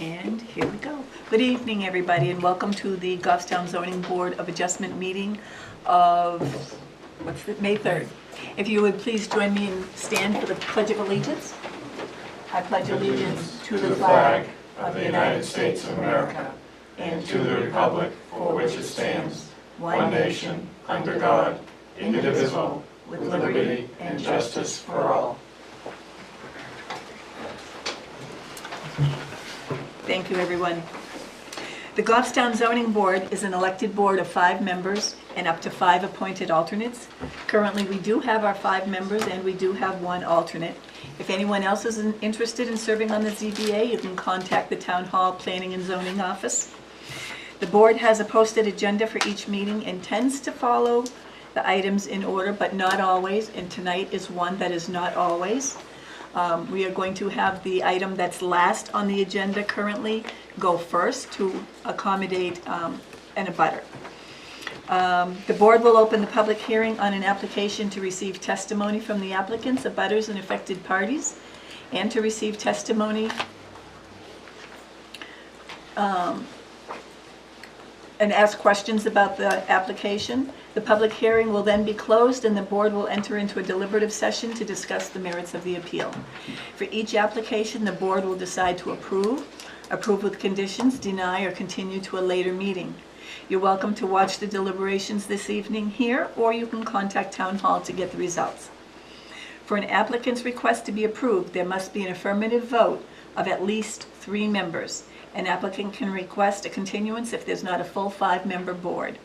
And here we go. Good evening, everybody, and welcome to the Goffstown Zoning Board of Adjustment meeting of, May 3rd. If you would please join me and stand for the Pledge of Allegiance. I pledge allegiance to the flag of the United States of America and to the republic for which it stands, one nation, under God, indivisible, with liberty and justice for all. Thank you, everyone. The Goffstown Zoning Board is an elected board of 5 members and up to 5 appointed alternates. Currently, we do have our 5 members and we do have 1 alternate. If anyone else is interested in serving on the ZBA, you can contact the Town Hall Planning and Zoning Office. The board has a posted agenda for each meeting and tends to follow the items in order, but not always, and tonight is one that is not always. We are going to have the item that's last on the agenda currently go first to accommodate an abutter. The board will open the public hearing on an application to receive testimony from the applicants, abutters, and affected parties, and to receive testimony and ask questions about the application. The public hearing will then be closed and the board will enter into a deliberative session to discuss the merits of the appeal. For each application, the board will decide to approve with conditions, deny, or continue to a later meeting. You're welcome to watch the deliberations this evening here, or you can contact Town Hall to get the results. For an applicant's request to be approved, there must be an affirmative vote of at least 3 members. An applicant can request a continuance if there's not a full 5-member board.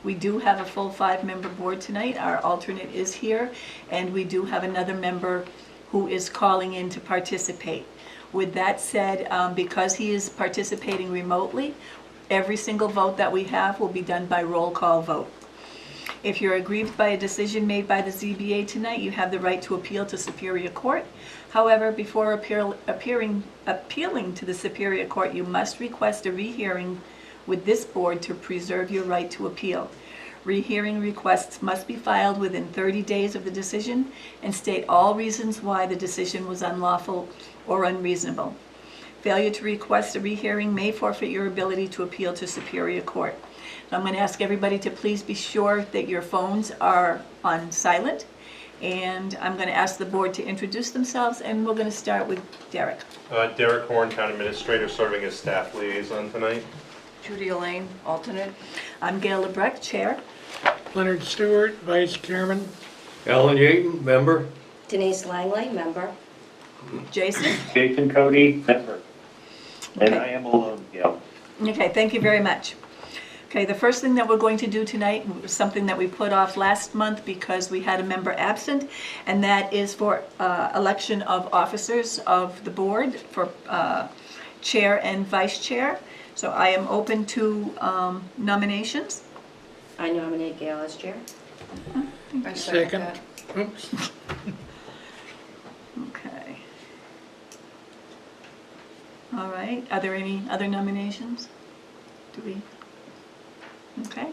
We do have a full 5-member board tonight. Our alternate is here, and we do have another member who is calling in to participate. With that said, because he is participating remotely, every single vote that we have will be done by roll call vote. If you're aggrieved by a decision made by the ZBA tonight, you have the right to appeal to Superior Court. However, before appealing to the Superior Court, you must request a rehearing with this board to preserve your right to appeal. Rehearing requests must be filed within 30 days of the decision and state all reasons why the decision was unlawful or unreasonable. Failure to request a rehearing may forfeit your ability to appeal to Superior Court. I'm going to ask everybody to please be sure that your phones are on silent, and I'm going to ask the board to introduce themselves, and we're going to start with Derek. Derek Horn, Town Administrator, serving as staff liaison tonight. Judy, Elaine, alternate. I'm Gail Lebrecht, Chair. Leonard Stewart, Vice Chairman. Alan Yaton, member. Denise Langley, member. Jason? Jason Cody, member. And Okay. I am alone, Gail. Okay, thank you very much. Okay, the first thing that we're going to do tonight was something that we put off last month because we had a member absent, and that is for election of officers of the board for chair and vice chair. So I am open to nominations. I nominate Gail as chair. I second. Oops. Okay. All right, are there any other nominations? Do we? Okay,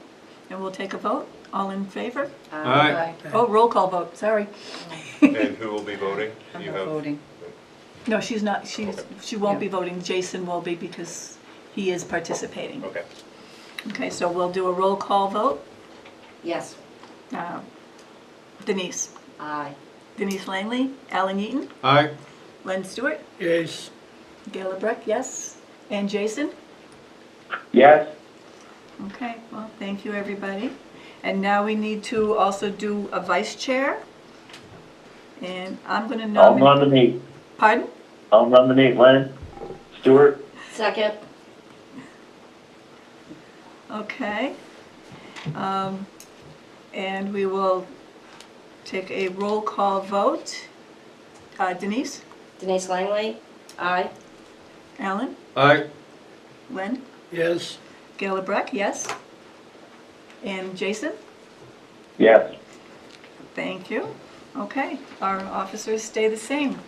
and we'll take a vote. All in favor? Aye. Oh, roll call vote, sorry. And who will be voting? I'm You not have- voting. No, she's not, she won't be voting. Jason will be because he is participating. Okay. Okay, so we'll do a roll call vote. Yes. Denise. Aye. Denise Langley, Alan Yeaton, Aye. Len Stewart, Yes. Gail Lebrecht, yes. And Jason? Yes, Okay, well, thank you, everybody. And now we need to also do a vice chair. And I'm going to I'll nominate... nominate, Pardon? I'll nominate Len Stewart. Second. Okay. And we will take a roll call vote. Denise? Denise Langley. Aye. Alan? Aye. Len? Yes. Gail Lebrecht, yes. And Jason? Yes, Thank you. Okay, our officers stay the same.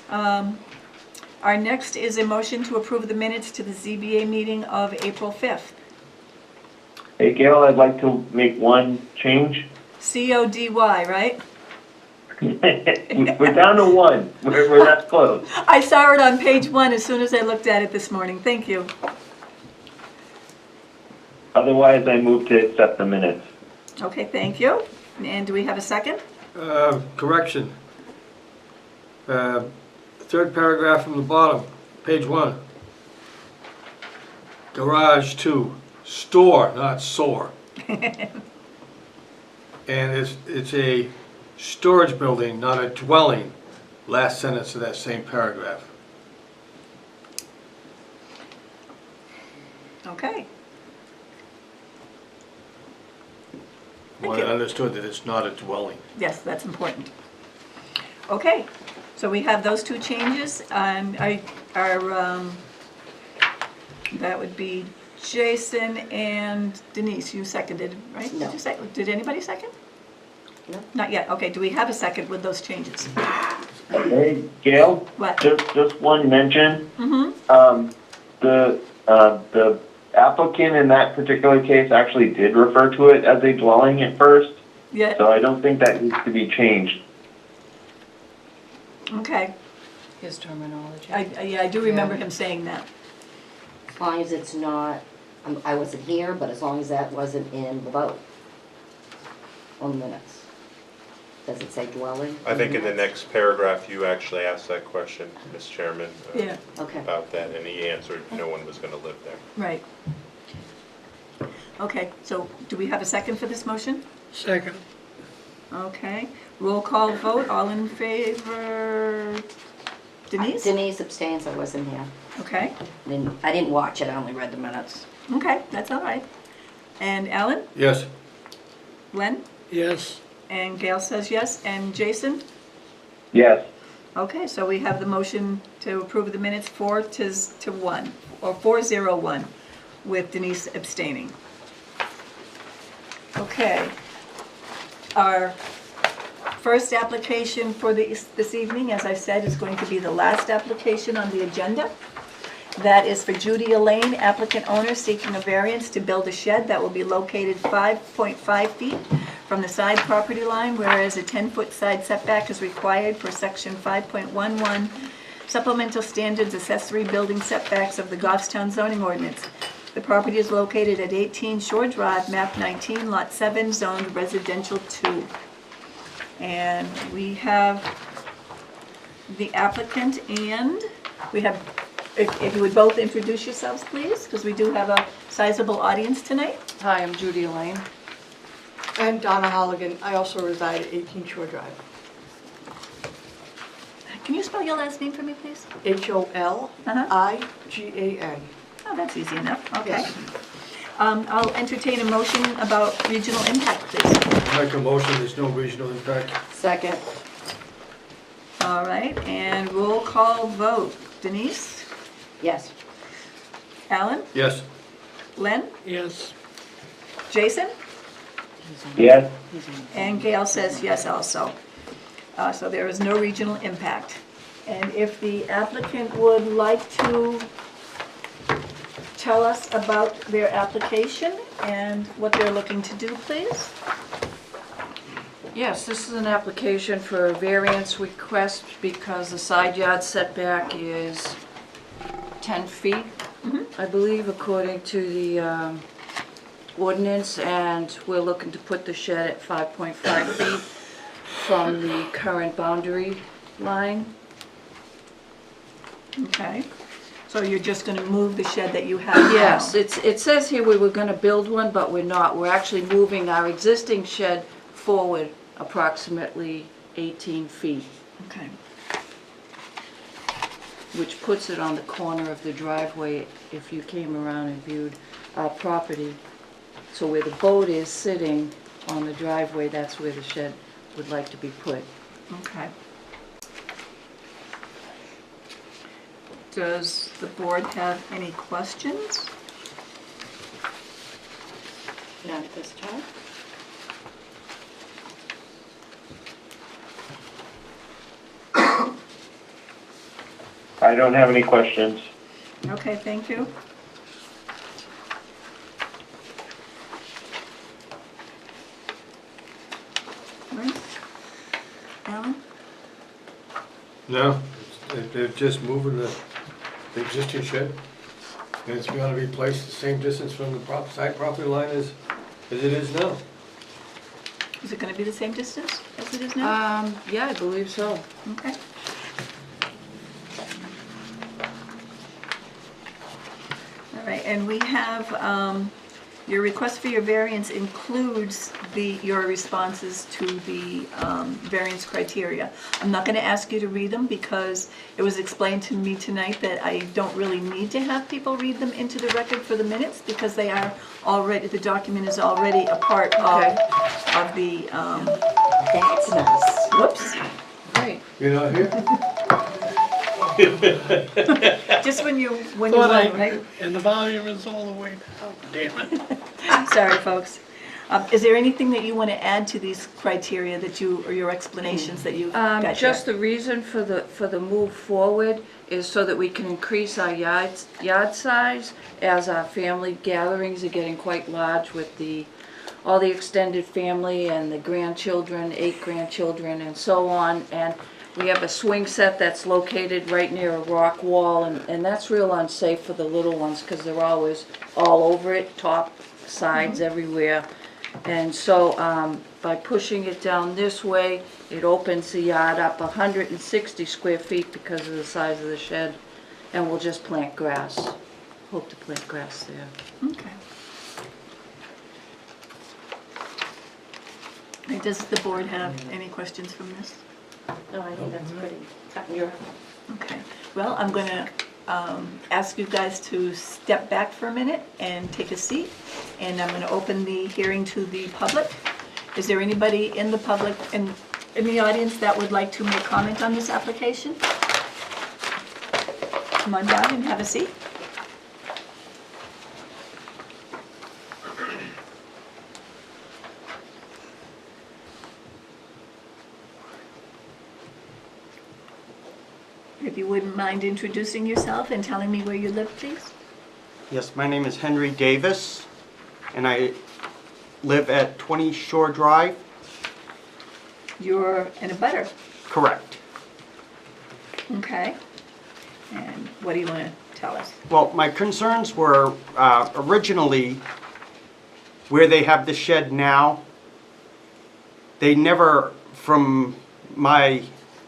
Our next is a motion to approve the minutes to the ZBA meeting of April 5th. hey Gail, I'd like to make one change. CODY, right? We're down to one. We're not close. I saw it on page 1 as soon as I looked at it this morning. Thank you. Otherwise, I move to accept the minutes. Okay, thank you. And do we have a second? Correction. Third paragraph from the bottom, page 1. Garage 2, store, not soar. And it's a storage building, not a dwelling, last sentence of that same paragraph. Okay. Well, I understood that it's not a dwelling. Yes, that's important. Okay, so we have those two changes, and that would be Jason and Denise. You seconded, right? No. Did anybody second? No. Not yet. Okay, do we have a second with those changes? Hey, Gail? What? Just one mention. Mm-hmm. The applicant in that particular case actually did refer to it as a dwelling at first, Yeah, so I don't think that needs to be changed. okay. His terminology. Yeah, I do remember Yeah. him saying that. As long as it's not, I wasn't here, but as long as that wasn't in the vote on the minutes. Does it say dwelling? I think in the minutes? next paragraph, you actually asked that question, Ms. Chairman, Yeah, Okay. about that, and he answered no one was gonna live there. right. Okay, so do we have a second for this motion? Second. Okay, roll call vote, all in favor? Denise? Denise abstains, I wasn't here. Okay, I didn't watch it, I only read the minutes. okay, that's all right. And Alan? Yes, Len? Yes. And Gail says yes, and Jason? Yes. Okay, so we have the motion to approve the minutes 4-1, or 401, with Denise abstaining. Okay. Our first application for this evening, as I said, is going to be the last application on the agenda. That is for Judy Elaine, applicant owner, seeking a variance to build a shed that will be located 5.5 feet from the side property line, whereas a 10-foot side setback is required for section 5.11 Supplemental Standards Accessory Building Setbacks of the Goffstown zoning ordinance. The property is located at 18 Shore Drive, map 19, lot 7, zoned residential 2. And we have the applicant, and we have, if you would both introduce yourselves, please, because we do have a sizable audience tonight. Hi, I'm Judy Elaine. I'm Donna Holligan. I also reside at 18 Shore Drive. Can you spell your last name for me, please? H-O-L-I-G-A-N. Oh, that's easy enough, okay. Yes. I'll entertain a motion about regional impact, please. I make a motion, there's no regional impact. Second. All right, and roll call vote. Denise? Yes. Alan? Yes, Len? Yes. Jason? Yes. And Gail says yes also. So there is no regional impact. And if the applicant would like to tell us about their application and what they're looking to do, please. Yes, this is an application for a variance request because the side yard setback is 10 feet, I believe, according to the ordinance, and we're looking to put the shed at 5.5 feet from the current boundary line. Okay. So you're just going to move the shed that you have now? Yes, it says here we were going to build one, but we're not. We're actually moving our existing shed forward approximately 18 feet, Okay. which puts it on the corner of the driveway if you came around and viewed our property. So where the boat is sitting on the driveway, that's where the shed would like to be put. Okay. Does the board have any questions? Not at this time. I don't have any questions. Okay, thank you. All right. Alan? No, they're just moving the existing shed. And it's gonna be placed the same distance from the side property line as it is now. Is it gonna be the same distance as it is now? Yeah, I believe so. Okay. All right, and we have, your request for your variance includes your responses to the variance criteria. I'm not gonna ask you to read them because it was explained to me tonight that I don't really need to have people read them into the record for the minutes because they are already, the document is already a part Okay. of the, That's nice. whoops. Great. You're not here? Just when you Thought want, right? And the volume is all the way down, damn it. Sorry, folks. Is there anything that you want to add to these criteria that you, or your explanations that you got here? Just the reason for the move forward is so that we can increase our yard size as our family gatherings are getting quite large with all the extended family and the grandchildren, 8 grandchildren and so on. And we have a swing set that's located right near a rock wall, and that's real unsafe for the little ones because they're always all over it, top, sides, everywhere. And so by pushing it down this way, it opens the yard up 160 square feet because of the size of the shed, and we'll just plant grass. Hope to plant grass there. Okay. And does the board have any questions from this? No, I think that's pretty cut and dry. Okay, well, I'm going to ask you guys to step back for a minute and take a seat, and I'm going to open the hearing to the public. Is there anybody in the public, in the audience that would like to make comment on this application? Come on down and have a seat. If you wouldn't mind introducing yourself and telling me where you live, please. Yes, my name is Henry Davis, and I live at 20 Shore Drive. You're an abutter, Correct. okay? And what do you want to tell us? Well, my concerns were originally where they have the shed now. They never, from my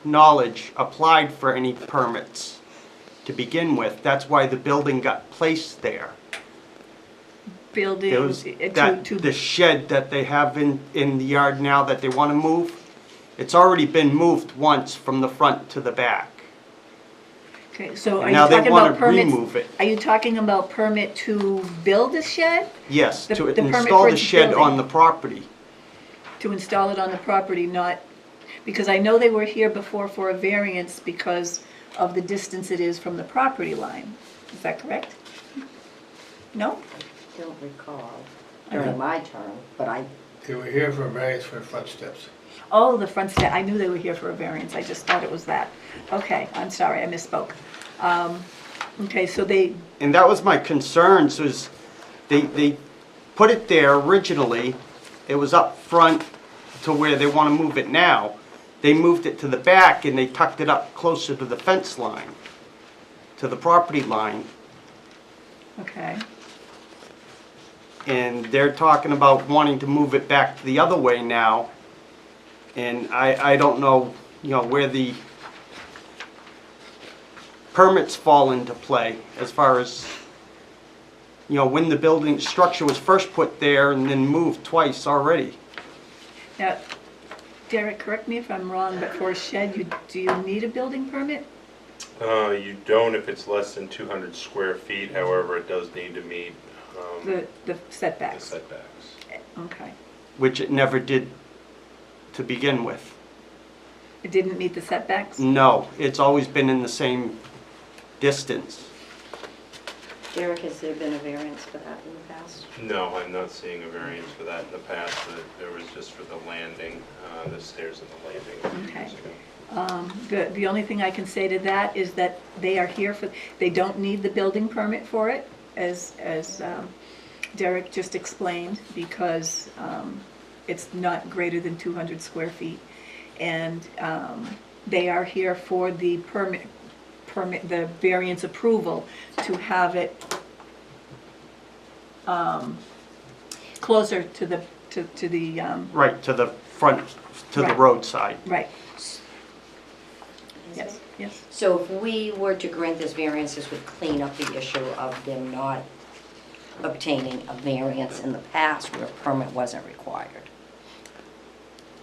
knowledge, applied for any permits to begin with. That's why the building got placed there. Building It was the shed that they have in the yard now that they want to move. It's already been moved once from the front to the back. Okay, so are you Now they talking want about to permits? remove it. Are you talking about permit to build a shed? Yes, The to permit install for the shed building. on the property. To install it on the property, not, because I know they were here before for a variance because of the distance it is from the property line. Is that correct? No? I don't recall during my term, but I, They were here for a variance for front steps. Oh, the front step, I knew they were here for a variance, I just thought it was that. Okay, I'm sorry, I misspoke. Okay, so they, And that was my concerns, was they put it there originally, it was up front to where they want to move it now. They moved it to the back and they tucked it up closer to the fence line, to the property line. okay, And they're talking about wanting to move it back the other way now. And I don't know, where the permits fall into play as far as, when the building structure was first put there and then moved twice already. now, Derek, correct me if I'm wrong, but for a shed, do you need a building permit? You don't if it's less than 200 square feet, however, it does need to meet The the setbacks? setbacks. Okay. Which it never did to begin with. It didn't meet the setbacks? No, it's always been in the same distance. Derek, has there been a variance for that in the past? No, I'm not seeing a variance for that in the past. There was just for the landing, the stairs and the landing a few Okay. years ago. The only thing I can say to that is that they are here for, they don't need the building permit for it, as Derek just explained, because it's not greater than 200 square feet. And they are here for the permit, the variance approval to have it closer to the, to the, Right, to the front, to the Right. roadside. right. Yes, yes. So if we were to grant this variance, this would clean up the issue of them not obtaining a variance in the past where a permit wasn't required.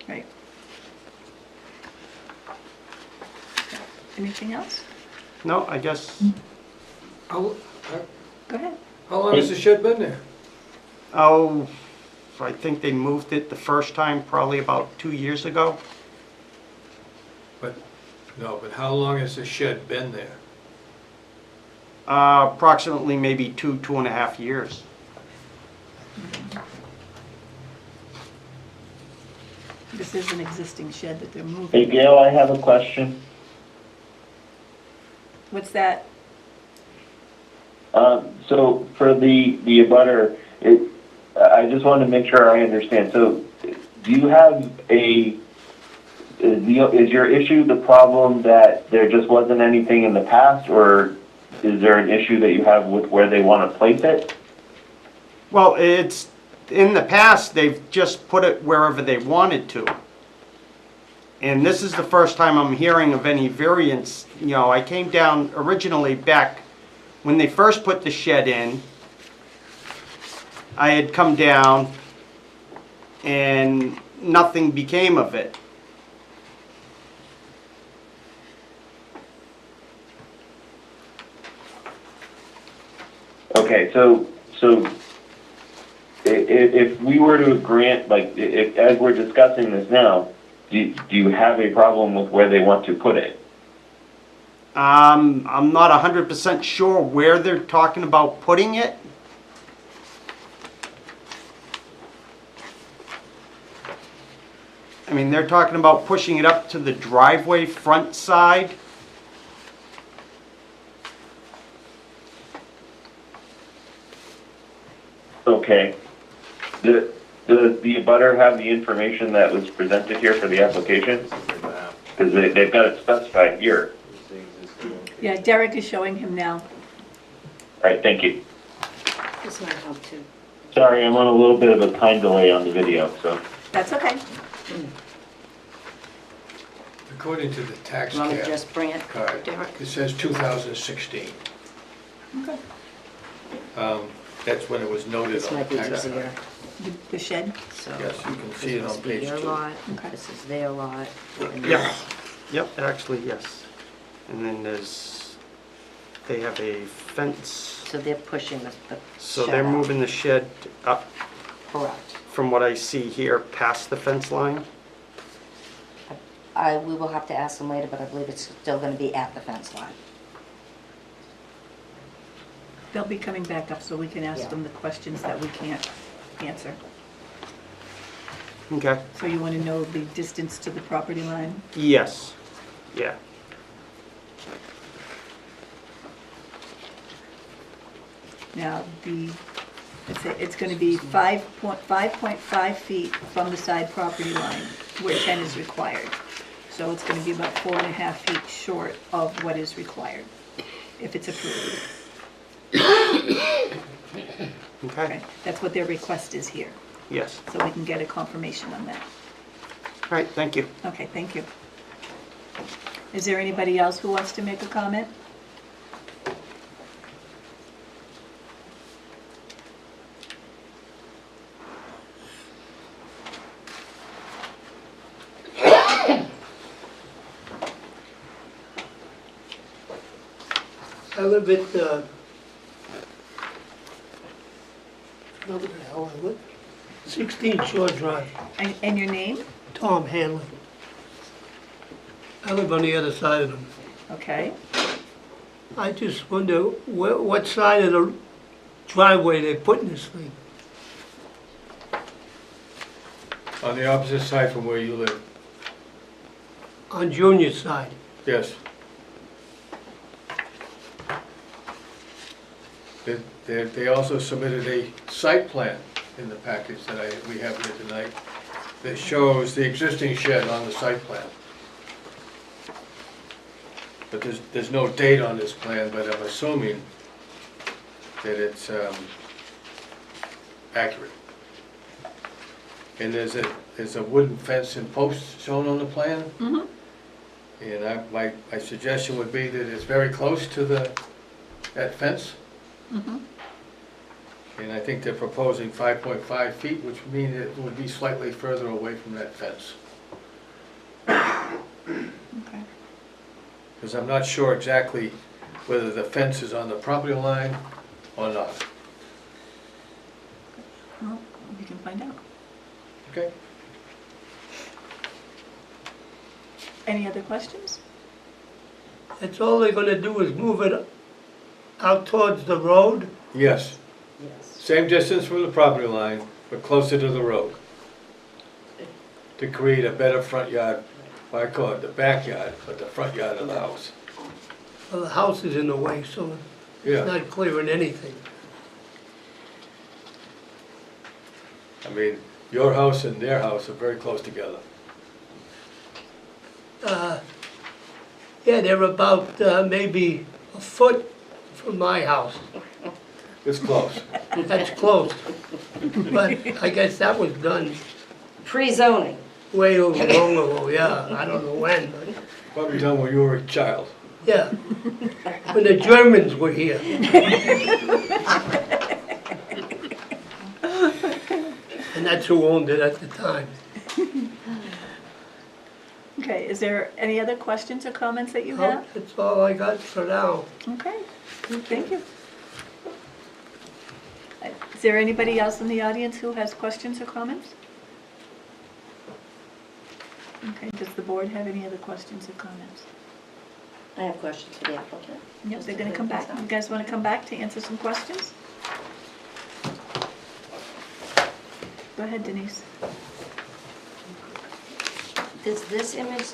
Right. Anything else? No, I guess, How, Go ahead. how long has the shed been there? oh, I think they moved it the first time probably about 2 years ago. But how long has the shed been there? Approximately maybe 2.5 years. This is an existing shed that they're Hey, moving. Gail, I have a question. What's that? So for the abutter, I just wanted to make sure I understand. So do you have is your issue the problem that there just wasn't anything in the past, or is there an issue that you have with where they want to place it? Well, it's, in the past, they've just put it wherever they wanted to. And this is the first time I'm hearing of any variance. You know, I came down originally back when they first put the shed in. I had come down and nothing became of it. Okay, so if we were to grant, like, as we're discussing this now, do you have a problem with where they want to put it? I'm not 100% sure where they're talking about putting it. I mean, they're talking about pushing it up to the driveway front side. Okay. Does the abutter have the information that was presented here for the application? Because they've got it specified here. Yeah, Derek is showing him now. All right, thank you. This might help too. Sorry, I'm on a little bit of a time delay on the video, so. That's okay. According to the tax You want me to cap just bring it, card, Derek? it says 2016. Okay. That's when it was noted This on the might be tax easier. card. The shed? So Yes, you can see this it on must be page your 2. lot, Okay. this is their lot. and Yep, yep, actually, yes. And then there's, they have a fence, So they're pushing the so shed they're out. moving the shed up, Correct. from what I see here, past the fence line. We will have to ask them later, but I believe it's still gonna be at the fence line. They'll be coming back up so we can ask Yeah. them the questions that we can't answer. Okay. So you want to know the distance to the property line? Yes, yeah. Now, it's going to be 5.5 feet from the side property line, where 10 is required. So it's going to be about 4.5 feet short of what is required, if it's approved. Okay, Okay, that's what their request is here, yes. so we can get a confirmation on that. All right, thank you. Okay, thank you. Is there anybody else who wants to make a comment? I live at, where the hell I live? 16 Shore Drive, And your name? Tom Hanley. I live on the other side of them. Okay. I just wonder what side of the driveway they're putting this thing. On the opposite side from where you live, On Junior's side. yes. They also submitted a site plan in the package that we have here tonight that shows the existing shed on the site plan. but there's no date on this plan, but I'm assuming that it's accurate. And there's a wooden fence and post shown on the plan. Mm-hmm. And my suggestion would be that it's very close to that fence. Mm-hmm. And I think they're proposing 5.5 feet, which would mean it would be slightly further away from that fence. Okay. Because I'm not sure exactly whether the fence is on the property line or not. Well, we can find out. Okay? Any other questions? That's all they're gonna do is move it out towards the road? Yes. Yes. Same distance from the property line, but closer to the road. To create a better front yard, I call it the backyard, but the front yard of the house. Well, the house is in the way, so it's Yeah, not clearing anything. I mean, your house and their house are very close together. Yeah, they're about maybe a foot from my house. It's close. That's close. But I guess that was done Pre-zoning. way long ago, yeah. I don't know when, but, Probably done when you were a child. yeah. When the Germans were here. And that's who owned it at the time. Okay, is there any other questions or comments that you Oh, have? that's all I got for now. Okay, thank you. Is there anybody else in the audience who has questions or comments? Okay, does the board have any other questions or comments? I have questions for the applicant. Yep, they're gonna come back. You guys wanna come back to answer some questions? Go ahead, Denise. Does this image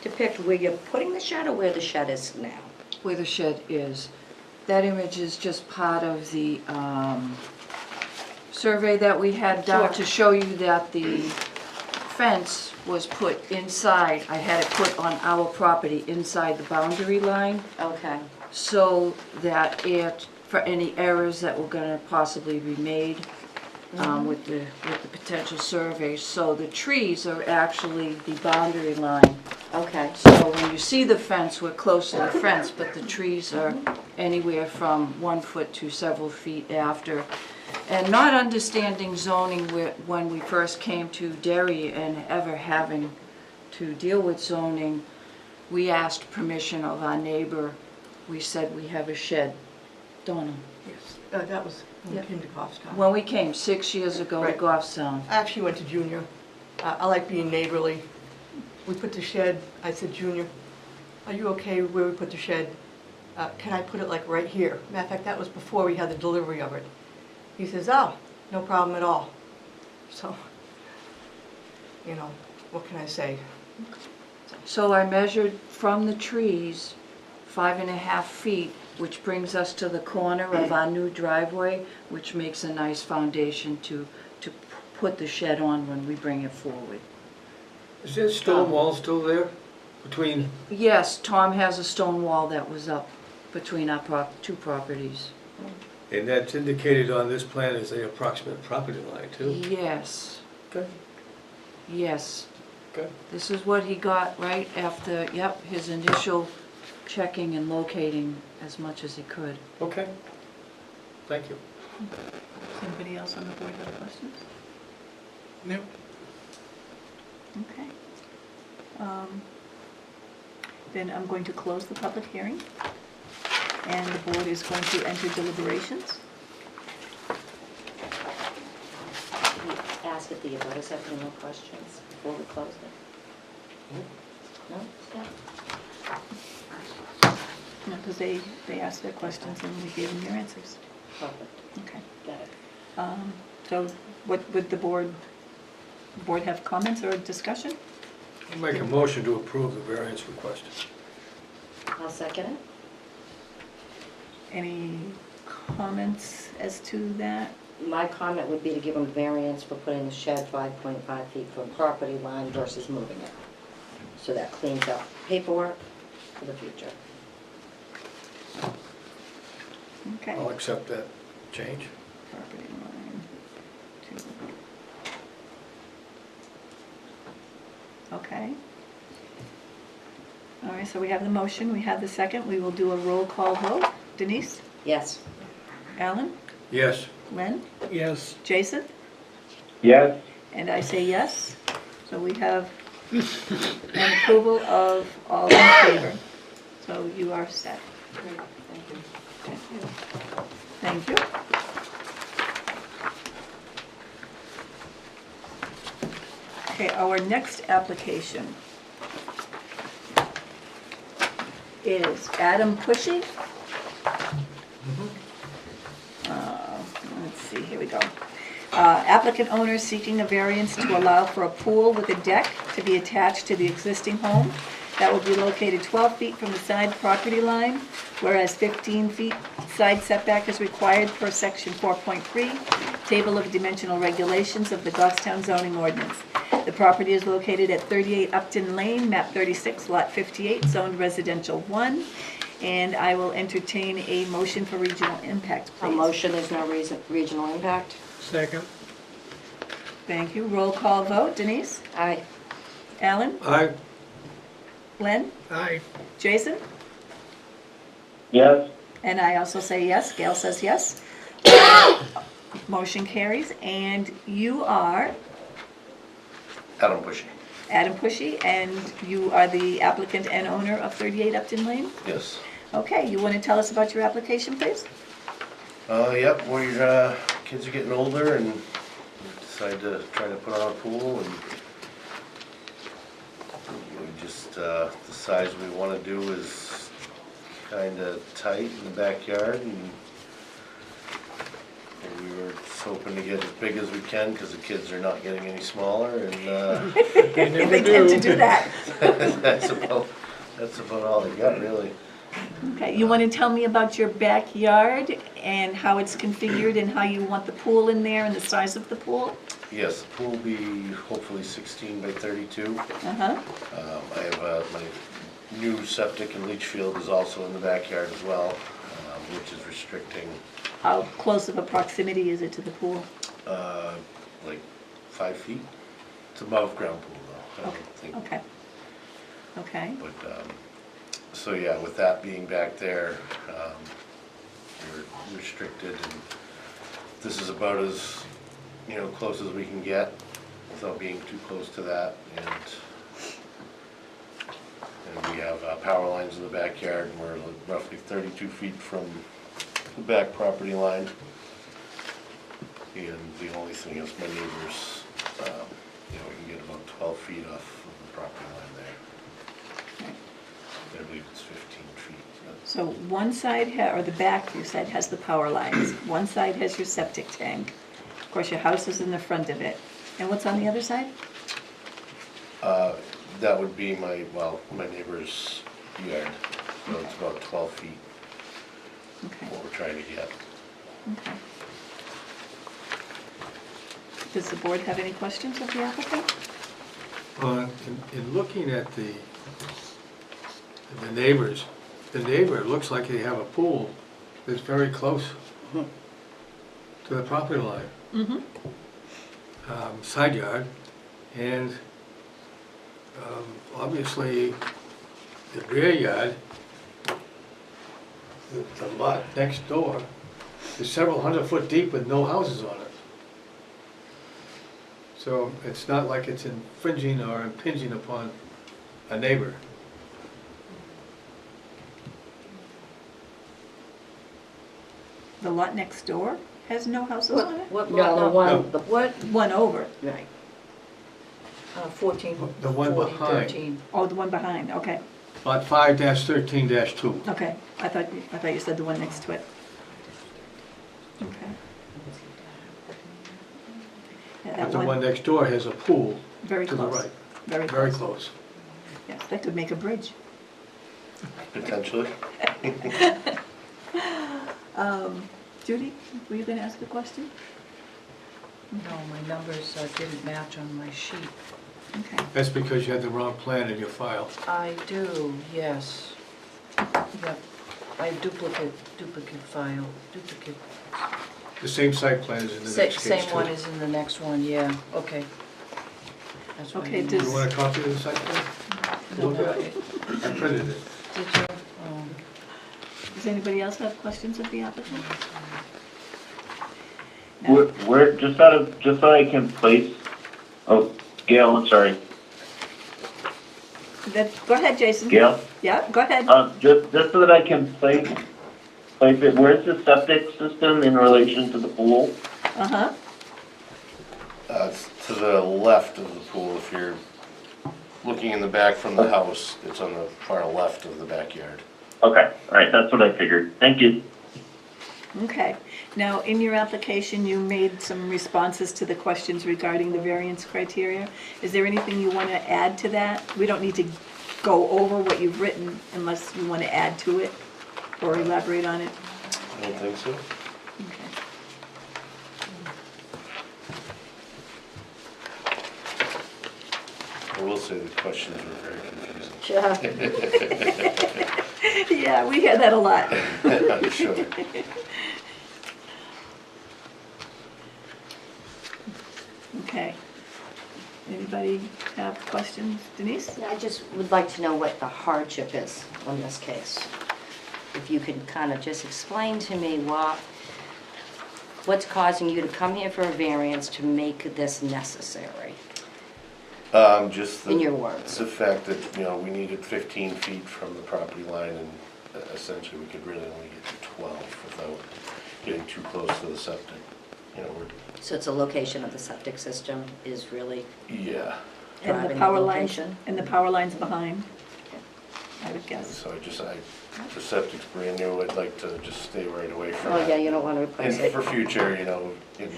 depict where you're putting the shed or where the shed is now? Where the shed is. That image is just part of the survey that we had done Sure. to show you that the fence was put inside. I had it put on our property inside the boundary line Okay. so that for any errors that were gonna possibly be made with the potential survey. So the trees are actually the boundary line. Okay. So when you see the fence, we're close to the fence, but the trees are anywhere from 1 foot to several feet after. And not understanding zoning when we first came to Derry and ever having to deal with zoning, we asked permission of our neighbor. We said we have a shed. Donna, Yes, that was when Yep. we came to Goffstown. when we came 6 years ago to Right. Goffstown. I actually went to Junior. I like being neighborly. We put the shed, I said, Junior, are you okay where we put the shed? Can I put it like right here? Matter of fact, that was before we had the delivery of it. He says, oh, no problem at all. So, you know, what can I say? So I measured from the trees 5.5 feet, which brings us to the corner of our new driveway, which makes a nice foundation to put the shed on when we bring it forward. Is that stone wall still there between, Yes, Tom has a stone wall that was up between our two properties. and that's indicated on this plan as the approximate property line too? Yes, Okay, yes. okay. This is what he got right after, yep, his initial checking and locating as much as he could. Okay. Thank you. Does anybody else on the board have questions? No. Okay. Then I'm going to close the public hearing, and the board is going to enter deliberations. Can we ask if the abutters have any more questions before we close it? No? Yeah. Because they asked their questions and we gave them their answers. Perfect. Okay. Got it. So what would the board have comments or discussion? I'll make a motion to approve the variance request. I'll second it. Any comments as to that? My comment would be to give them variance for putting the shed 5.5 feet from property line versus moving it. So that cleans up paperwork for the future. Okay. I'll accept that change. Property line to- Okay. All right, so we have the motion, we have the second. We will do a roll call vote. Denise? Yes. Alan? Yes. Len? Yes. Jason? Yes, And I say yes. So we have an approval of all in favor. So you are set. Thank you. Thank you. Okay, our next application is Adam Pushy. Let's see, here we go. Applicant owner seeking a variance to allow for a pool with a deck to be attached to the existing home that will be located 12 feet from the side property line, whereas 15 feet side setback is required per section 4.3, table of dimensional regulations of the Goffstown zoning ordinance. The property is located at 38 Upton Lane, map 36, lot 58, zoned residential 1. And I will entertain a motion for regional impact, A please. motion, there's no regional impact? Second. Thank you. Roll call vote. Denise? Aye. Alan? Aye. Len? Aye. Jason? yes, And I also say yes. Gail says yes. Motion carries. And you are Adam Bushy. Adam Pushy, and you are the applicant and owner of 38 Upton Lane? Yes. Okay, you want to tell us about your application, please? Yep, kids are getting older and we decided to try to put on a pool and we just, the size we want to do is kind of tight in the backyard and we were just hoping to get as big as we can because the kids are not getting any smaller and They tend to do that. that's about all they got really. Okay, you want to tell me about your backyard and how it's configured and how you want the pool in there and the size of the pool? Yes, the pool will be hopefully 16 by 32. Uh-huh. I have my new septic and leach field is also in the backyard as well, which is restricting How close of a proximity is it to the pool? like 5 feet. It's above ground pool though, I don't think. Okay. Okay, But, so yeah, with that being back there, we're restricted and this is about as, close as we can get without being too close to that. And we have power lines in the backyard and we're roughly 32 feet from the back property line. And the only thing is my neighbors, we can get about 12 feet off of the property line there. I believe it's 15 feet. so one side, or the back, you said, has the power lines. One side has your septic tank. Of course, your house is in the front of it. And what's on the other side? That would be my neighbor's yard, so it's about 12 feet, Okay, what we're trying to get. okay. Does the board have any questions of the applicant? In looking at the neighbors, the neighbor looks like they have a pool that's very close to the property line. Mm-hmm. Side yard, and obviously the rear yard, the lot next door is several 100 foot deep with no houses on it. So it's not like it's infringing or impinging upon a neighbor. The lot next door has no houses on it? No, the No. one, What, One over. right. 14, The one 40, behind. 13. Oh, the one behind, okay. Lot 5-13-2. Okay, I thought you said the one next to it. Okay. Yeah, But that the one next door has a pool very to the close. right, Very very close. close. Yes, that could make a bridge. Potentially. Judy, were you going to ask a question? No, my numbers didn't match on my sheet. Okay. That's because you had the wrong plan in your file. I do, yes. Yep. I have duplicate file, The same site plan is in the next case too. Same one is in the next one, yeah, okay. That's what I Okay, mean. does- You want a copy of the site plan? Don't Look have at it. it. I printed it. Did you? Oh. Does anybody else have questions of the applicant? Where, just so I can place, oh, Gail, I'm sorry, Go ahead, Jason. Gail? Yeah, go ahead. Just so that I can place it, where's the septic system in relation to the pool? Uh-huh. It's to the left of the pool. If you're looking in the back from the house, it's on the far left of the backyard. Okay, all right, that's what I figured. Thank you. Okay. Now, in your application, you made some responses to the questions regarding the variance criteria. Is there anything you want to add to that? We don't need to go over what you've written unless you want to add to it or elaborate on it. I don't think so. Okay. I will say the questions were very confusing. Yeah, we hear that a lot. I'm sure. Okay. Anybody have questions? Denise? I just would like to know what the hardship is on this case. If you could kind of just explain to me what's causing you to come here for a variance to make this necessary, Just in your words. the fact that, we needed 15 feet from the property line, and essentially we could really only get to 12 without getting too close to the septic. So it's a location of the septic system is really Yeah. And the driving the power lines, location? and the power lines behind, I would guess. So the septic's brand new, I'd like to just stay right away from it. Oh, yeah, you don't want to replace And it. for future, in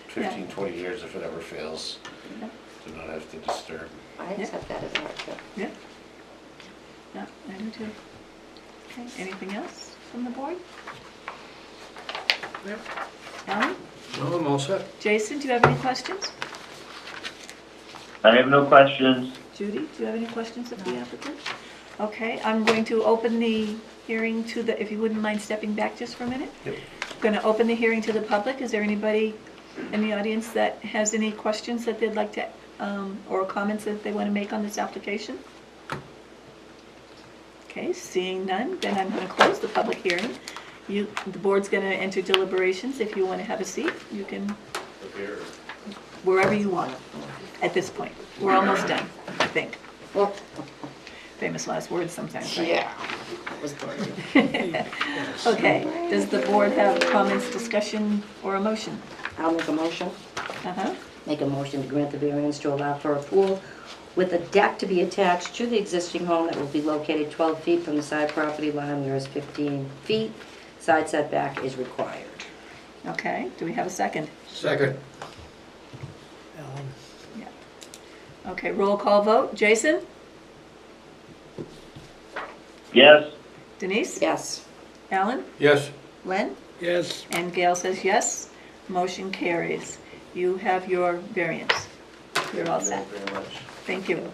15, 20 years, if it ever fails, Yeah. to not have to disturb. I accept that as a hardship. Yeah. Yeah, I do too. Okay, anything else from the board? Yep. Alan? No, I'm all set. Jason, do you have any questions? I have no questions. Judy, do you have any questions of the applicant? Okay, I'm going to open the hearing to the, if you wouldn't mind stepping back just for a minute. Yep. Going to open the hearing to the public. Is there anybody in the audience that has any questions that they'd like to, or comments that they want to make on this application? Okay, seeing none, then I'm going to close the public hearing. The board's going to enter deliberations. If you want to have a seat, you can, wherever you want at this point. We're almost done, I think. Well, Famous last words sometimes, right? yeah. That was good. Okay, does the board have comments, discussion, or a motion? I'll make a motion. Uh-huh. Make a motion to grant the variance to allow for a pool with a deck to be attached to the existing home that will be located 12 feet from the side property line, whereas 15 feet side setback is required. Okay, do we have a second? Second. Yeah. Okay, roll call vote. Jason? Yes? Denise? Yes. Alan? Yes. Len? Yes. And Gail says yes. Motion carries. You have your variance. You're all set. Thank you very much. Thank you.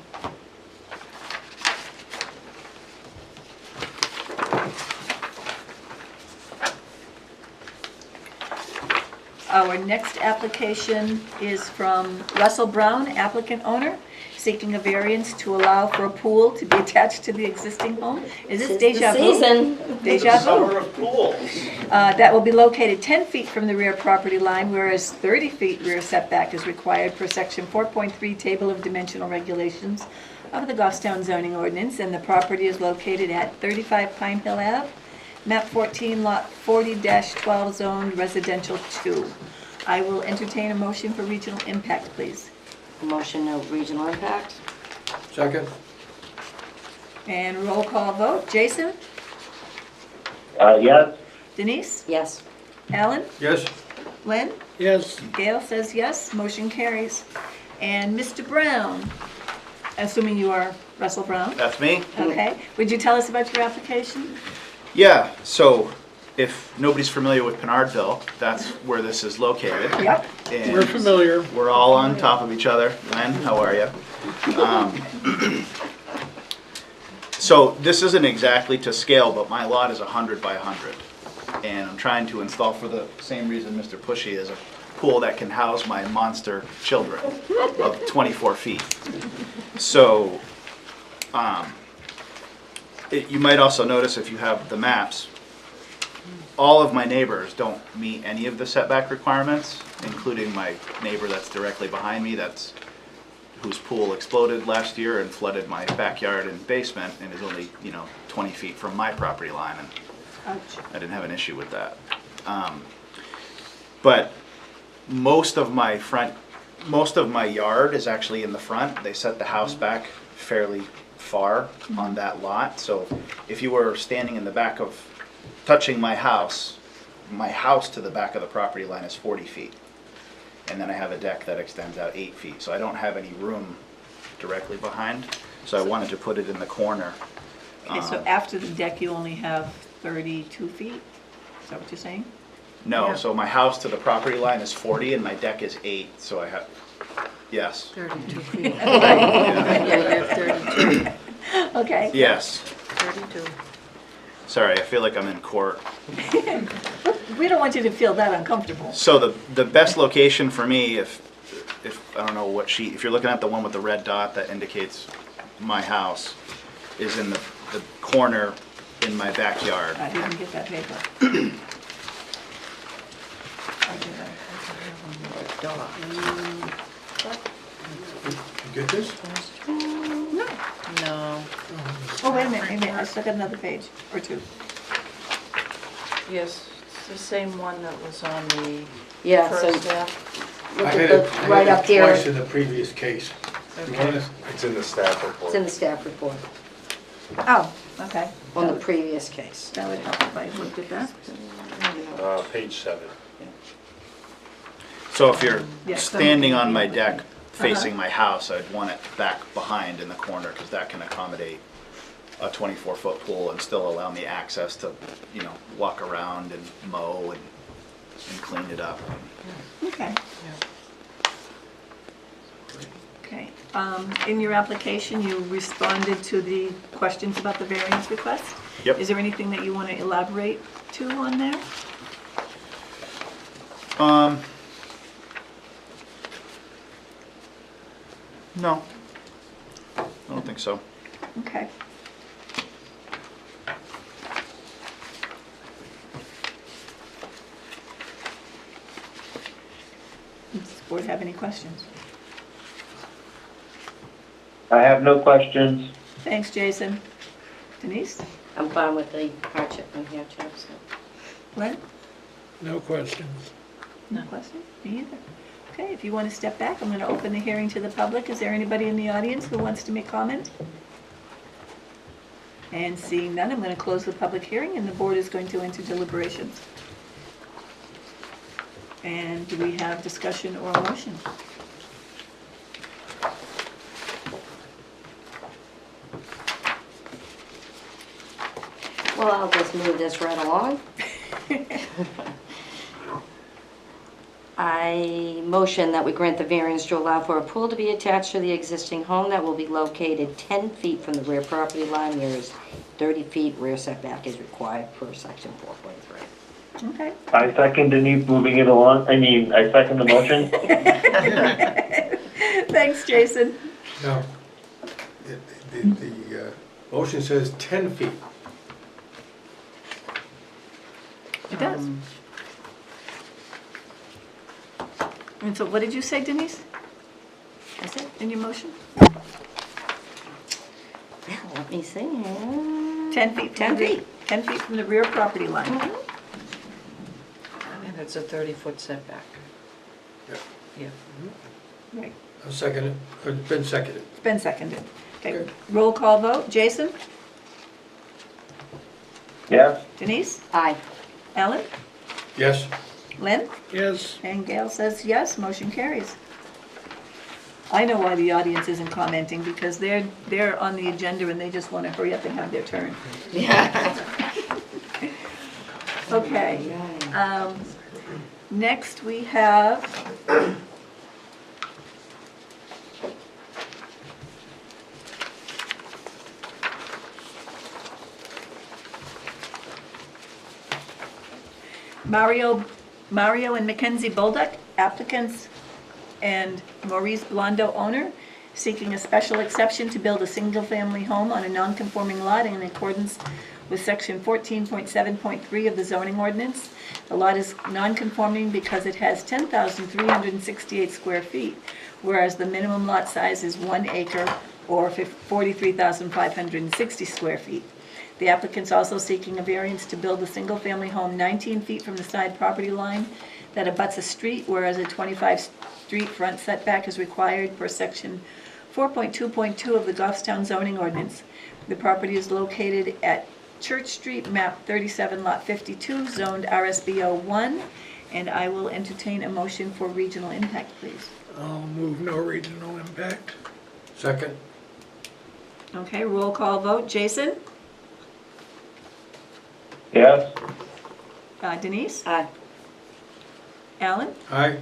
Our next application is from Russell Brown, applicant owner, seeking a variance to allow for a pool to be attached to the existing home. Is this deja vu? Season. Deja vu. Summer of pools. That will be located 10 feet from the rear property line, whereas 30 feet rear setback is required per section 4.3 Table of Dimensional Regulations of the Goffstown zoning ordinance, and the property is located at 35 Pine Hill Ave, map 14, lot 40-12, zoned residential 2. I will entertain a motion for regional impact, please. Motion of regional impact. Second. And roll call vote. Jason? Yes? Denise? Yes. Alan? Yes. Len? Yes. Gail says yes, motion carries. And Mr. Brown, assuming you are Russell Brown, That's me? okay, would you tell us about your application? Yeah, so if nobody's familiar with Pinardville, that's where this is located. Yep. And We're familiar. We're all on top of each other. Len, how are you? So this isn't exactly to scale, but my lot is 100 by 100. And I'm trying to install, for the same reason Mr. Pushy, is a pool that can house my monster children of 24 feet. So, you might also notice if you have the maps, all of my neighbors don't meet any of the setback requirements, including my neighbor that's directly behind me, whose pool exploded last year and flooded my backyard and basement and is only, 20 feet from my property line, and I didn't have an issue with that. But most of my yard is actually in the front. They set the house back fairly far on that lot, so if you were standing in the back of, touching my house to the back of the property line is 40 feet. And then I have a deck that extends out 8 feet, so I don't have any room directly behind. So I wanted to put it in the corner. Okay, so after the deck, you only have 32 feet? Is that what you're saying? No, Yeah. so my house to the property line is 40 and my deck is 8, so I have, yes. 32 feet. Yeah. Yeah, you have 32. Okay. Yes. 32. Sorry, I feel like I'm in court. We don't want you to feel that uncomfortable. So the best location for me, if I don't know what sheet, if you're looking at the one with the red dot that indicates my house, is in the corner in my backyard. I didn't get that paper. You get this? No. No. Oh, wait a minute, I still got another page, or two. Yes, it's the same one that was on the Yeah, so first half. look I at had the, it, I right had up it there, twice in the previous case. You want it? It's in the staff report. it's in the staff report, Oh, okay. on the previous case. That would help if I looked at that. Page 7. So if you're Yes, standing on my deck facing my house, I'd want it back behind in the corner, because that can accommodate a 24-foot pool and still allow me access to, walk around and mow and clean it up. Okay. Okay. In your application, you responded to the questions about the variance request? Yep. Is there anything that you want to elaborate to on there? No, I don't think so. Okay. Does the board have any questions? I have no questions. Thanks, Jason. Denise? I'm fine with the hardship in here, too, so. Glenn? No questions. No questions? Me either. Okay, if you want to step back, I'm going to open the hearing to the public. Is there anybody in the audience who wants to make comment? And seeing none, I'm going to close the public hearing, and the board is going to enter deliberations. And do we have discussion or motion? Well, I'll just move this right along. I motion that we grant the variance to allow for a pool to be attached to the existing home that will be located 10 feet from the rear property line, whereas 30 feet rear setback is required per section 4.3. Okay. I second Denise moving it along. I second the motion. Thanks, Jason. Now, the motion says 10 feet. It does. And so what did you say, Denise? Is it in your motion? Well, let me see here. 10 feet. 10 feet. 10 feet from the rear property line. And it's a 30-foot setback. Yeah. Yeah. Right. I'll second it. It's been seconded. It's been seconded. Okay, Okay. roll call vote. Jason? Yes? Denise? Aye. Ellen? Yes? Lynn? Yes. And Gail says yes, motion carries. I know why the audience isn't commenting, because they're on the agenda and they just want to hurry up and have their turn. Okay. Next we have Mario and Mackenzie Bolduc, applicants, and Maurice Blondo, owner, seeking a special exception to build a single-family home on a non-conforming lot in accordance with section 14.7.3 of the zoning ordinance. The lot is non-conforming because it has 10,368 square feet, whereas the minimum lot size is 1 acre or 43,560 square feet. The applicant's also seeking a variance to build a single-family home 19 feet from the side property line that abuts a street, whereas a 25-street front setback is required per section 4.2.2 of the Goffstown zoning ordinance. The property is located at Church Street, map 37, lot 52, zoned RSBO 1, and I will entertain a motion for regional impact, please. I'll move no regional impact. Second? Okay, roll call vote. Jason? Yes? Denise? Aye. Alan? Aye.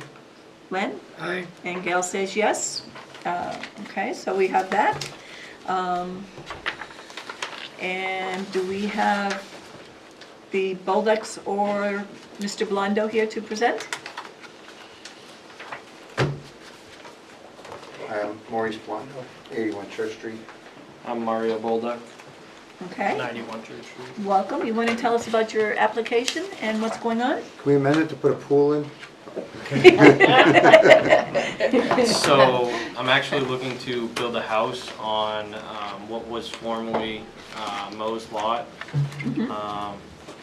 Len? Aye. And Gail says yes. Okay, so we have that. And do we have the Bolducs or Mr. Blondo here to present? I'm Maurice Blondo, 81 Church Street. I'm Mario Bolduc, Okay, 91 Church Street. welcome. You want to tell us about your application and what's going on? Can we amend it to put a pool in? So I'm actually looking to build a house on what was formerly Mo's lot,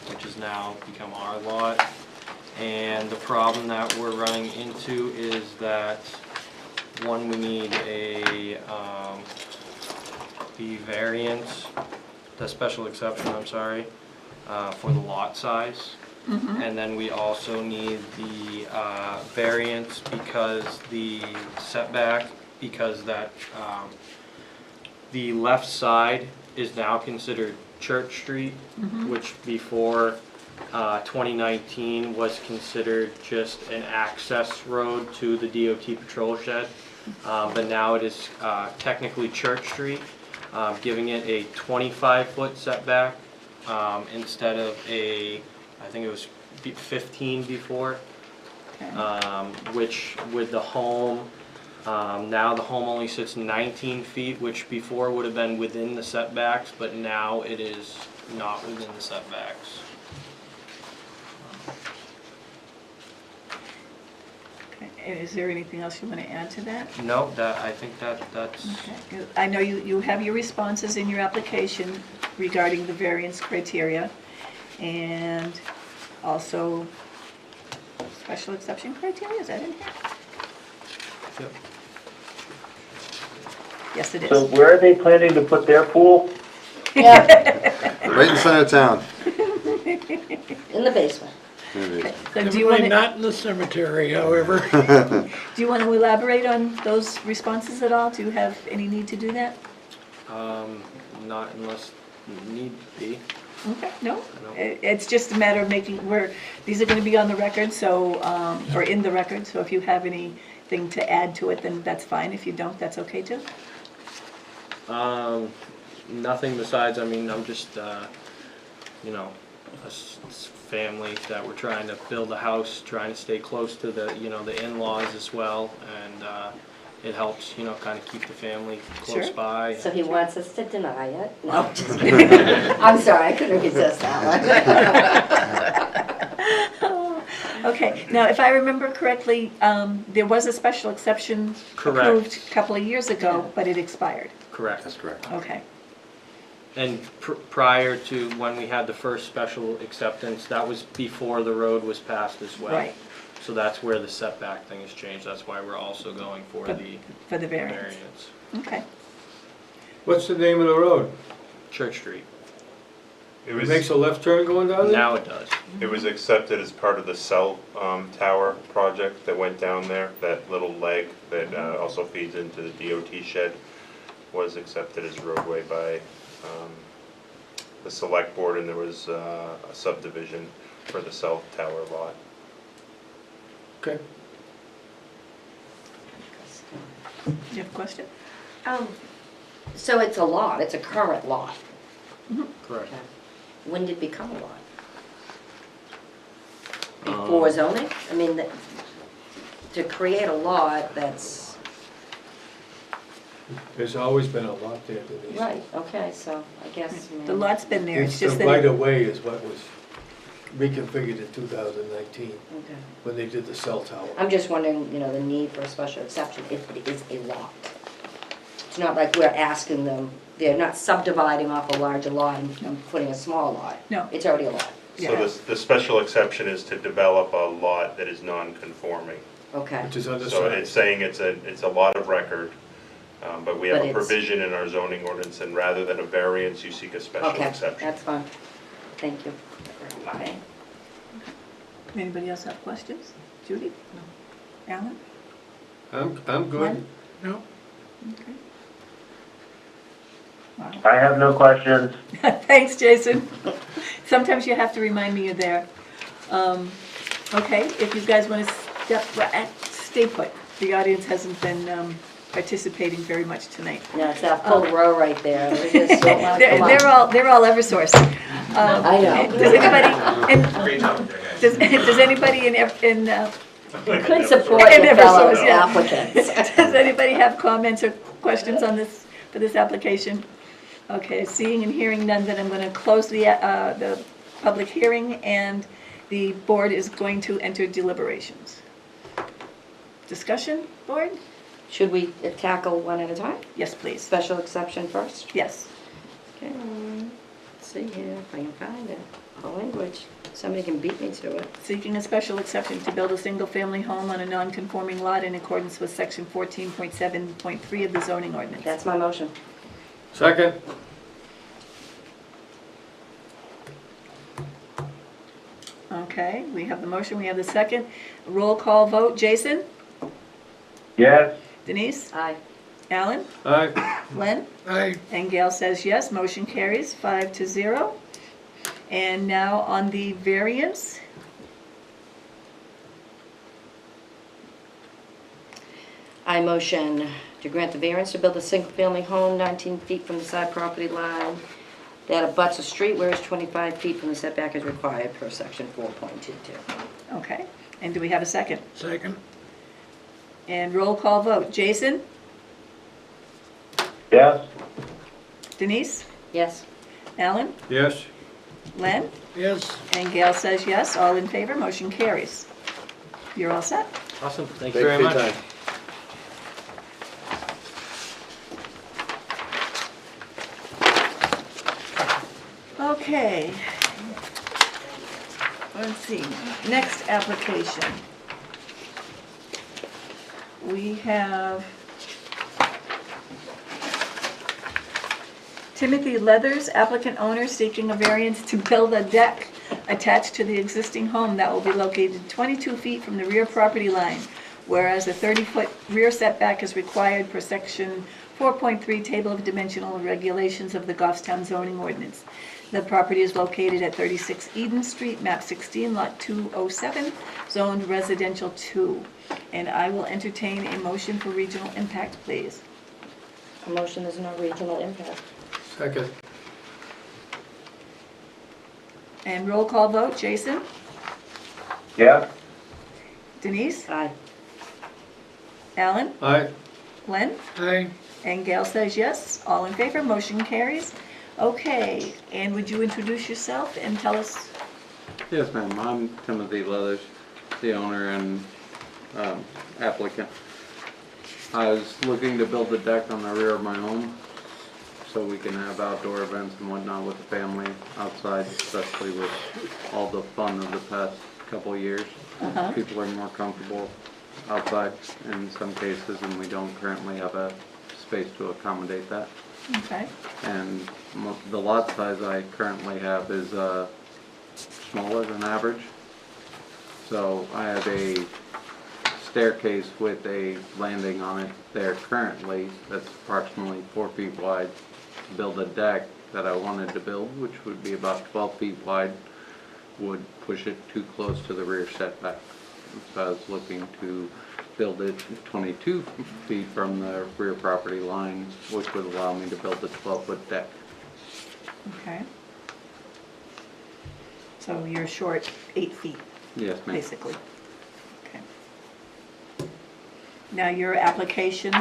which has now become our lot. And the problem that we're running into is that, one, we need the variance, the special exception, I'm sorry, for the lot size. And then we also need the variance because the setback, because that the left side is now considered Church Street, which before 2019 was considered just an access road to the DOT patrol shed. But now it is technically Church Street, giving it a 25-foot setback instead of a, I think it was 15 before, which with the home, now the home only sits 19 feet, which before would have been within the setbacks, but now it is not within the setbacks. Okay, is there anything else you want to add to that? No, I think that's... Okay. I know you have your responses in your application regarding the variance criteria and also special exception criteria, is that in here? Yep. Yes, it So is. where are they planning to put their pool? Yeah, Right in the center of town. in the basement. There it is. So do you want Definitely to, not in the cemetery, however. do you want to elaborate on those responses at all? Do you have any need to do that? Not unless need be. Okay, no, No. it's just a matter of making, these are going to be on the record, so, or in the record, so if you have anything to add to it, then that's fine. If you don't, that's okay too. Nothing besides, I mean, I'm just, you know, family that we're trying to build a house, trying to stay close to the, you know, the in-laws as well, and it helps, you know, kind of keep the family close Sure. by. So he wants us to deny it? No, just kidding. I'm sorry, I couldn't resist that one. Okay, now, if I remember correctly, there was a special exception Correct. approved a couple of years ago, but it expired. Correct. That's correct. Okay, And prior to when we had the first special acceptance, that was before the road was passed as well. right, So that's where the setback thing has changed. That's why we're also going for the for the variance. variance. Okay, What's the name of the road? Church Street. It It was, makes a left turn going down there? Now it does. it was accepted as part of the cell tower project that went down there. That little leg that also feeds into the DOT shed was accepted as roadway by the select board, and there was a subdivision for the cell tower lot. Okay. do you have a question? So it's a lot, it's a current lot. Correct. When did it become a lot? For zoning? I mean, to create a lot that's, There's always been a lot there, Denise. right, okay, so I guess. The lot's been there, it's It's just the that. right of way is what was reconfigured in 2019 Okay. when they did the cell tower. I'm just wondering, you know, the need for a special exception if it is a lot. It's not like we're asking them, they're not subdividing off a larger lot and putting a small lot. No. It's already a lot. So the special exception is to develop a lot that is non-conforming. Okay. Which is So undersized. it's saying it's a lot of record, but we have But a it's- provision in our zoning ordinance, and rather than a variance, you seek a special Okay, exception. that's fine. Thank you. Okay. Anybody else have questions? Judy? No. Alan? I'm good. Glenn? No, Okay. Wow. I have no questions. Thanks, Jason. Sometimes you have to remind me you're there. Okay, if you guys want to stay put. The audience hasn't been participating very much tonight. Yeah, it's that full row right there. They're just so much fun. They're all Eversource. I know. Does anybody, does anybody in Could support And your fellow Eversource, yeah. applicants. Does anybody have comments or questions on this, for this application? Okay, seeing and hearing none, then I'm going to close the public hearing, and the board is going to enter deliberations. Discussion, board? Should we tackle one at a time? Yes, please. Special exception first? Yes. Okay, let's see here if I can find it. The language, somebody can beat me to it. Seeking a special exception to build a single-family home on a non-conforming lot in accordance with section 14.7.3 of the zoning ordinance. That's my motion. Second? Okay, we have the motion, we have the second. Roll call vote. Jason? Yes? Denise? Aye. Alan? Aye. Len? I, And Gail says yes, motion carries 5-0. And now on the variance. I motion to grant the variance to build a single-family home 19 feet from the side property line that abuts a street, whereas 25 feet from the setback is required per section 4.22. Okay, and do we have a second? second, And roll call vote. Jason? Yes? Denise? Yes? Alan? Yes? Len? yes, And Gail says yes, all in favor, motion carries. You're all set? Awesome, thank you very much. Take your time. Okay. Let's see, next application. We have Timothy Leathers, applicant owner, seeking a variance to build a deck attached to the existing home that will be located 22 feet from the rear property line, whereas a 30-foot rear setback is required per section 4.3 Table of Dimensional Regulations of the Goffstown zoning ordinance. The property is located at 36 Eden Street, map 16, lot 207, zoned residential 2. And I will entertain a motion for regional impact, please. A motion is no regional impact. Second? And roll call vote. Jason? Yes? Denise? Aye. Alan? Aye. Len? I, And Gail says yes. All in favor, motion carries. Okay, and would you introduce yourself and tell us? Yes, ma'am. I'm Timothy Leathers, the owner and applicant. I was looking to build a deck on the rear of my home so we can have outdoor events and whatnot with the family outside, especially with all the fun of the past couple of years. Uh-huh. People are more comfortable outside in some cases, and we don't currently have a space to accommodate that. Okay. And the lot size I currently have is smaller than average. So I have a staircase with a landing on it there currently that's approximately 4 feet wide. To build a deck that I wanted to build, which would be about 12 feet wide, would push it too close to the rear setback. So I was looking to build it 22 feet from the rear property line, which would allow me to build a 12-foot deck. Okay. So you're short 8 feet. Yes, ma'am. basically. Okay. Now, your application,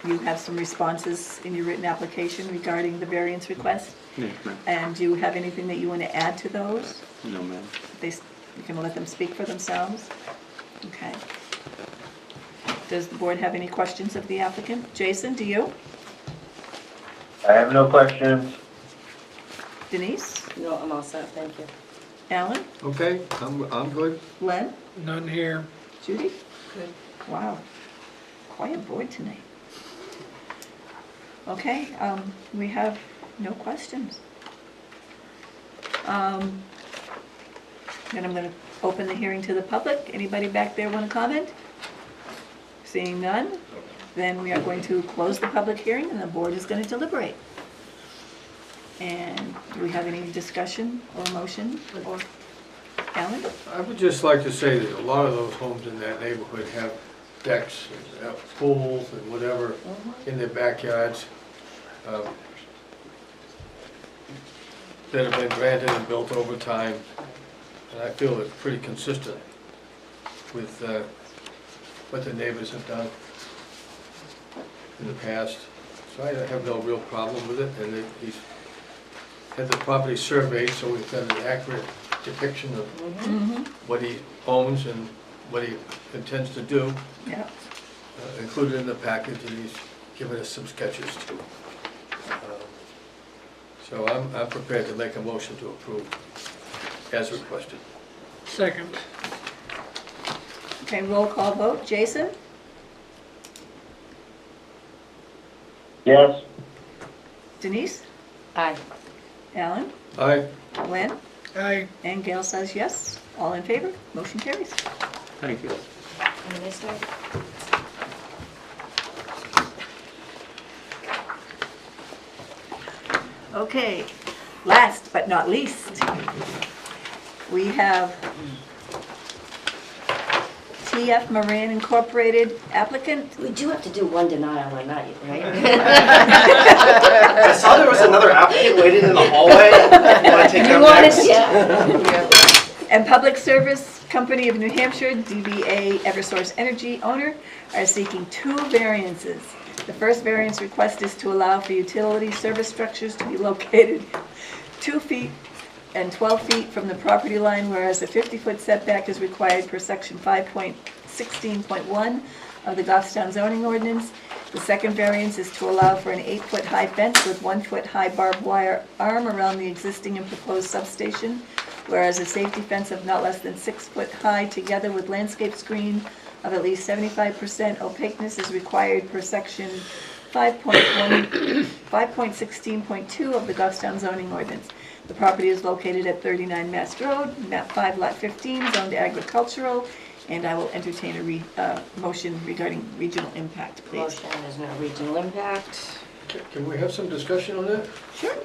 you have some responses in your written application regarding the variance request? Yes, ma'am. And do you have anything that you want to add to those? No, ma'am. You can let them speak for themselves? Okay. Does the board have any questions of the applicant? Jason, do you? I have no questions. Denise? No, I'm all set, thank you. Alan? Okay, I'm good. Len? None here. Judy? Good. Wow. Quiet board tonight. Okay, we have no questions. Then I'm going to open the hearing to the public. Anybody back there want to comment? Seeing none, then we are going to close the public hearing and the board is going to deliberate. And do we have any discussion or motion? Or Alan? I would just like to say that a lot of those homes in that neighborhood have decks, and have pools and whatever in their backyards that have been granted and built over time. And I feel it's pretty consistent with what the neighbors have done in the past. So I have no real problem with it, and he's had the property surveyed, so we've got an accurate depiction of what he owns and what he intends to do. Yeah. Included in the package, and he's given us some sketches too. So I'm prepared to make a motion to approve as requested. Second. Okay, roll call vote. Jason? Yes. Denise? Aye. Alan? Aye. Len? Aye. And Gail says yes. All in favor? Motion carries. Thank you. And this way? Okay, last but not least, we have TF Moran Incorporated applicant. We do have to do one denial on that, right? I saw there was another applicant waiting in the hallway. You want to take them next? Yeah. And Public Service Company of New Hampshire, DBA Eversource Energy owner, are seeking 2 variances. The first variance request is to allow for utility service structures to be located 2 feet and 12 feet from the property line, whereas a 50-foot setback is required per section 5.16.1 of the Goffstown zoning ordinance. The second variance is to allow for an 8-foot high fence with 1-foot high barbed wire arm around the existing and proposed substation, whereas a safety fence of not less than 6 foot high together with landscape screen of at least 75% opaqueness is required per section 5.16.2 of the Goffstown zoning ordinance. The property is located at 39 Mast Road, map 5, lot 15, zoned agricultural, and I will entertain a motion regarding regional impact, please. Motion, there's no regional impact. Can we have some discussion on that? Sure.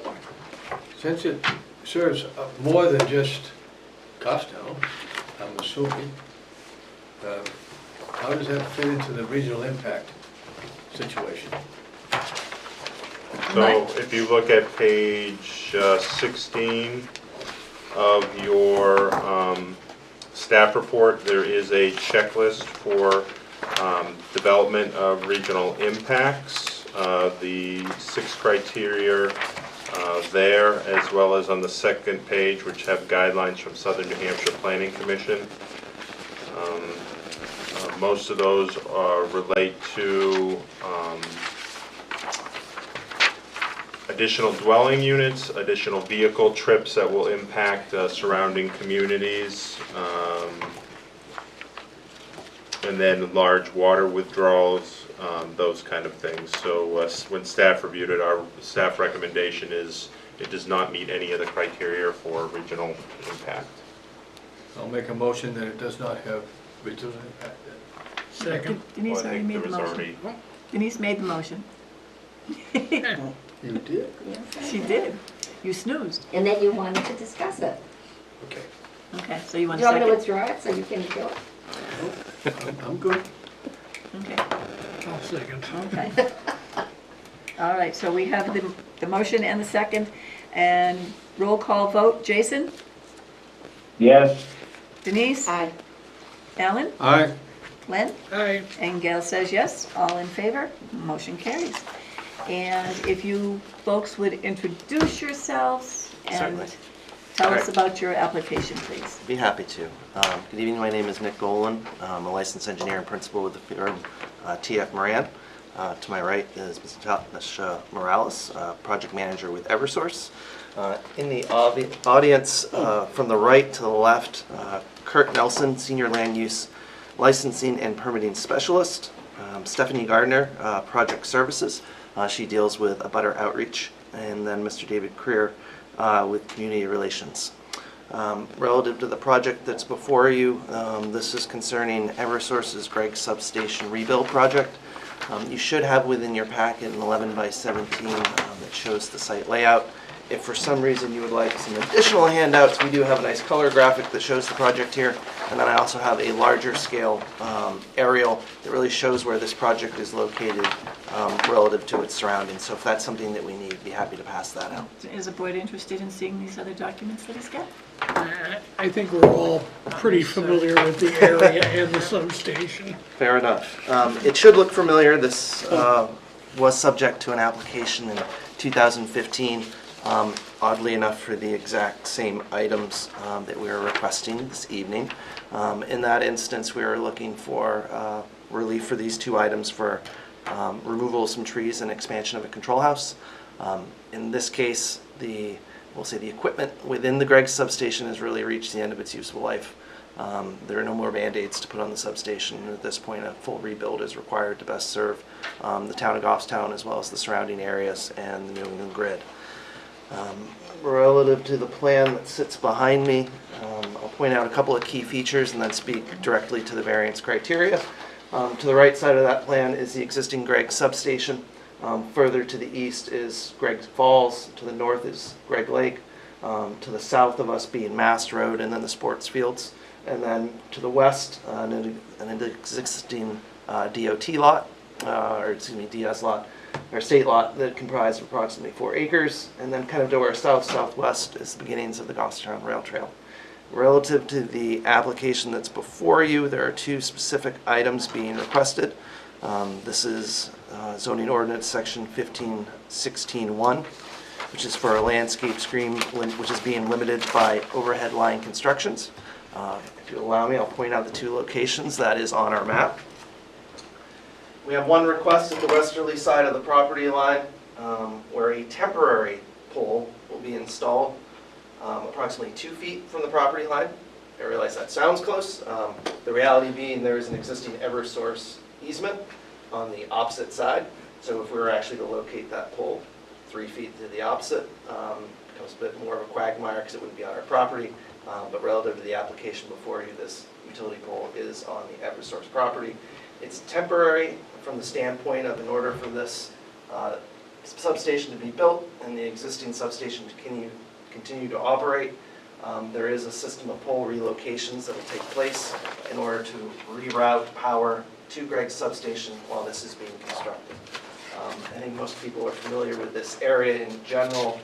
Since it serves more than just Goffstown, I'm assuming, how does that fit into the regional impact situation? So if you look at page 16 of your staff report, there is a checklist for development of regional impacts. The 6 criteria there, as well as on the second page, which have guidelines from Southern New Hampshire Planning Commission. Most of those relate to additional dwelling units, additional vehicle trips that will impact surrounding communities, and then large water withdrawals, those kind of things. So when staff reviewed it, our staff recommendation is it does not meet any of the criteria for regional impact. I'll make a motion that it does not have regional impact. Second. Denise Well, I already think made there the was motion. already. Denise made the motion. You did? She did. You snoozed. And then you wanted to discuss it. Okay. Okay, so you want Do to you want me to second? withdraw it so you can do it? I'm good. Okay. I'll second. Okay. All right, so we have the motion and the second, and roll call vote. Jason? Yes. Denise? Aye. Alan? Aye. Len? Aye. And Gail says yes. All in favor? Motion carries. And if you folks would introduce yourselves and Certainly. tell us Alright. about your application, please. Be happy to. Good evening, my name is Nick Golan. I'm a licensed engineer and principal with the firm TF Moran. To my right is Mr. Tasha Morales, project manager with Eversource. In the audience, from the right to the left, Kurt Nelson, senior land use licensing and permitting specialist. Stephanie Gardner, project services. She deals with abutter outreach. And then Mr. David Creer with community relations. Relative to the project that's before you, this is concerning Eversource's Gregg Substation rebuild project. You should have within your packet an 11 by 17 that shows the site layout. If for some reason you would like some additional handouts, we do have a nice color graphic that shows the project here. And then I also have a larger scale aerial that really shows where this project is located relative to its surroundings. So if that's something that we need, be happy to pass that out. Is the board interested in seeing these other documents that he's got? I think we're all pretty familiar with the area and the substation. Fair enough. It should look familiar. This was subject to an application in 2015. Oddly enough, for the exact same items that we are requesting this evening. In that instance, we are looking for relief for these two items for removal of some trees and expansion of a control house. In this case, we'll say the equipment within the Gregg substation has really reached the end of its useful life. There are no more Band-Aids to put on the substation, and at this point a full rebuild is required to best serve the town of Goffstown as well as the surrounding areas and the New England grid. Relative to the plan that sits behind me, I'll point out a couple of key features and then speak directly to the variance criteria. To the right side of that plan is the existing Gregg substation. Further to the east is Gregg Falls, to the north is Gregg Lake, to the south of us being Mast Road and then the sports fields, and then to the west an existing DOT lot, or excuse me, DS lot, or state lot that comprised of approximately 4 acres, and then kind of to our southwest is the beginnings of the Goffstown Rail Trail. Relative to the application that's before you, there are 2 specific items being requested. This is zoning ordinance section 1516.1, which is for a landscape screen which is being limited by overhead line constructions. If you allow me, I'll point out the 2 locations that is on our map. We have one request at the westerly side of the property line where a temporary pole will be installed approximately 2 feet from the property line. I realize that sounds close. The reality being there is an existing Eversource easement on the opposite side. So if we were actually to locate that pole 3 feet to the opposite, it becomes a bit more of a quagmire because it wouldn't be on our property. But relative to the application before you, this utility pole is on the Eversource property. It's temporary from the standpoint of in order for this substation to be built and the existing substation to continue to operate, there is a system of pole relocations that will take place in order to reroute power to Gregg's substation while this is being constructed. I think most people are familiar with this area in general.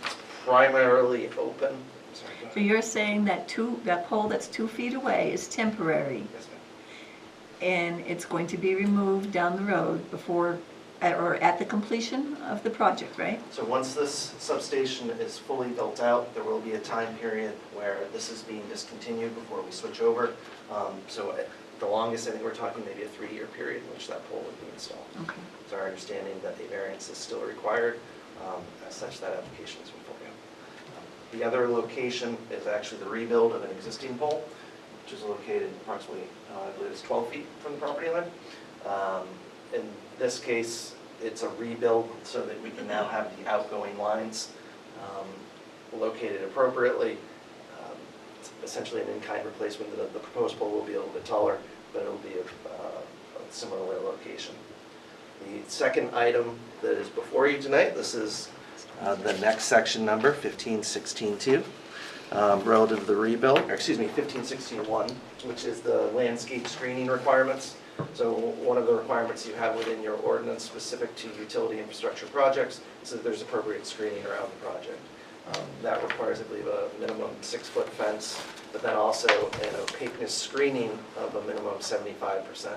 It's primarily open. Sorry, go ahead. So you're saying that that pole that's 2 feet away is temporary? Yes, ma'am. And it's going to be removed down the road before, or at the completion of the project, right? So once this substation is fully built out, there will be a time period where this is being discontinued before we switch over. So at the longest, I think we're talking maybe a 3-year period in which that pole would be installed. Okay. It's our understanding that a variance is still required. As such, that application is before you. The other location is actually the rebuild of an existing pole, which is located approximately, I believe it's 12 feet from the property line. In this case, it's a rebuild so that we can now have the outgoing lines located appropriately. It's essentially an in-kind replacement. The proposed pole will be a little bit taller, but it'll be a similar location. The second item that is before you tonight, this is the next section number, 1516.2. Relative to the rebuild, or excuse me, 1516.1, which is the landscape screening requirements. So one of the requirements you have within your ordinance specific to utility infrastructure projects is that there's appropriate screening around the project. That requires, I believe, a minimum 6-foot fence, but then also an opaqueness screening of a minimum of 75%.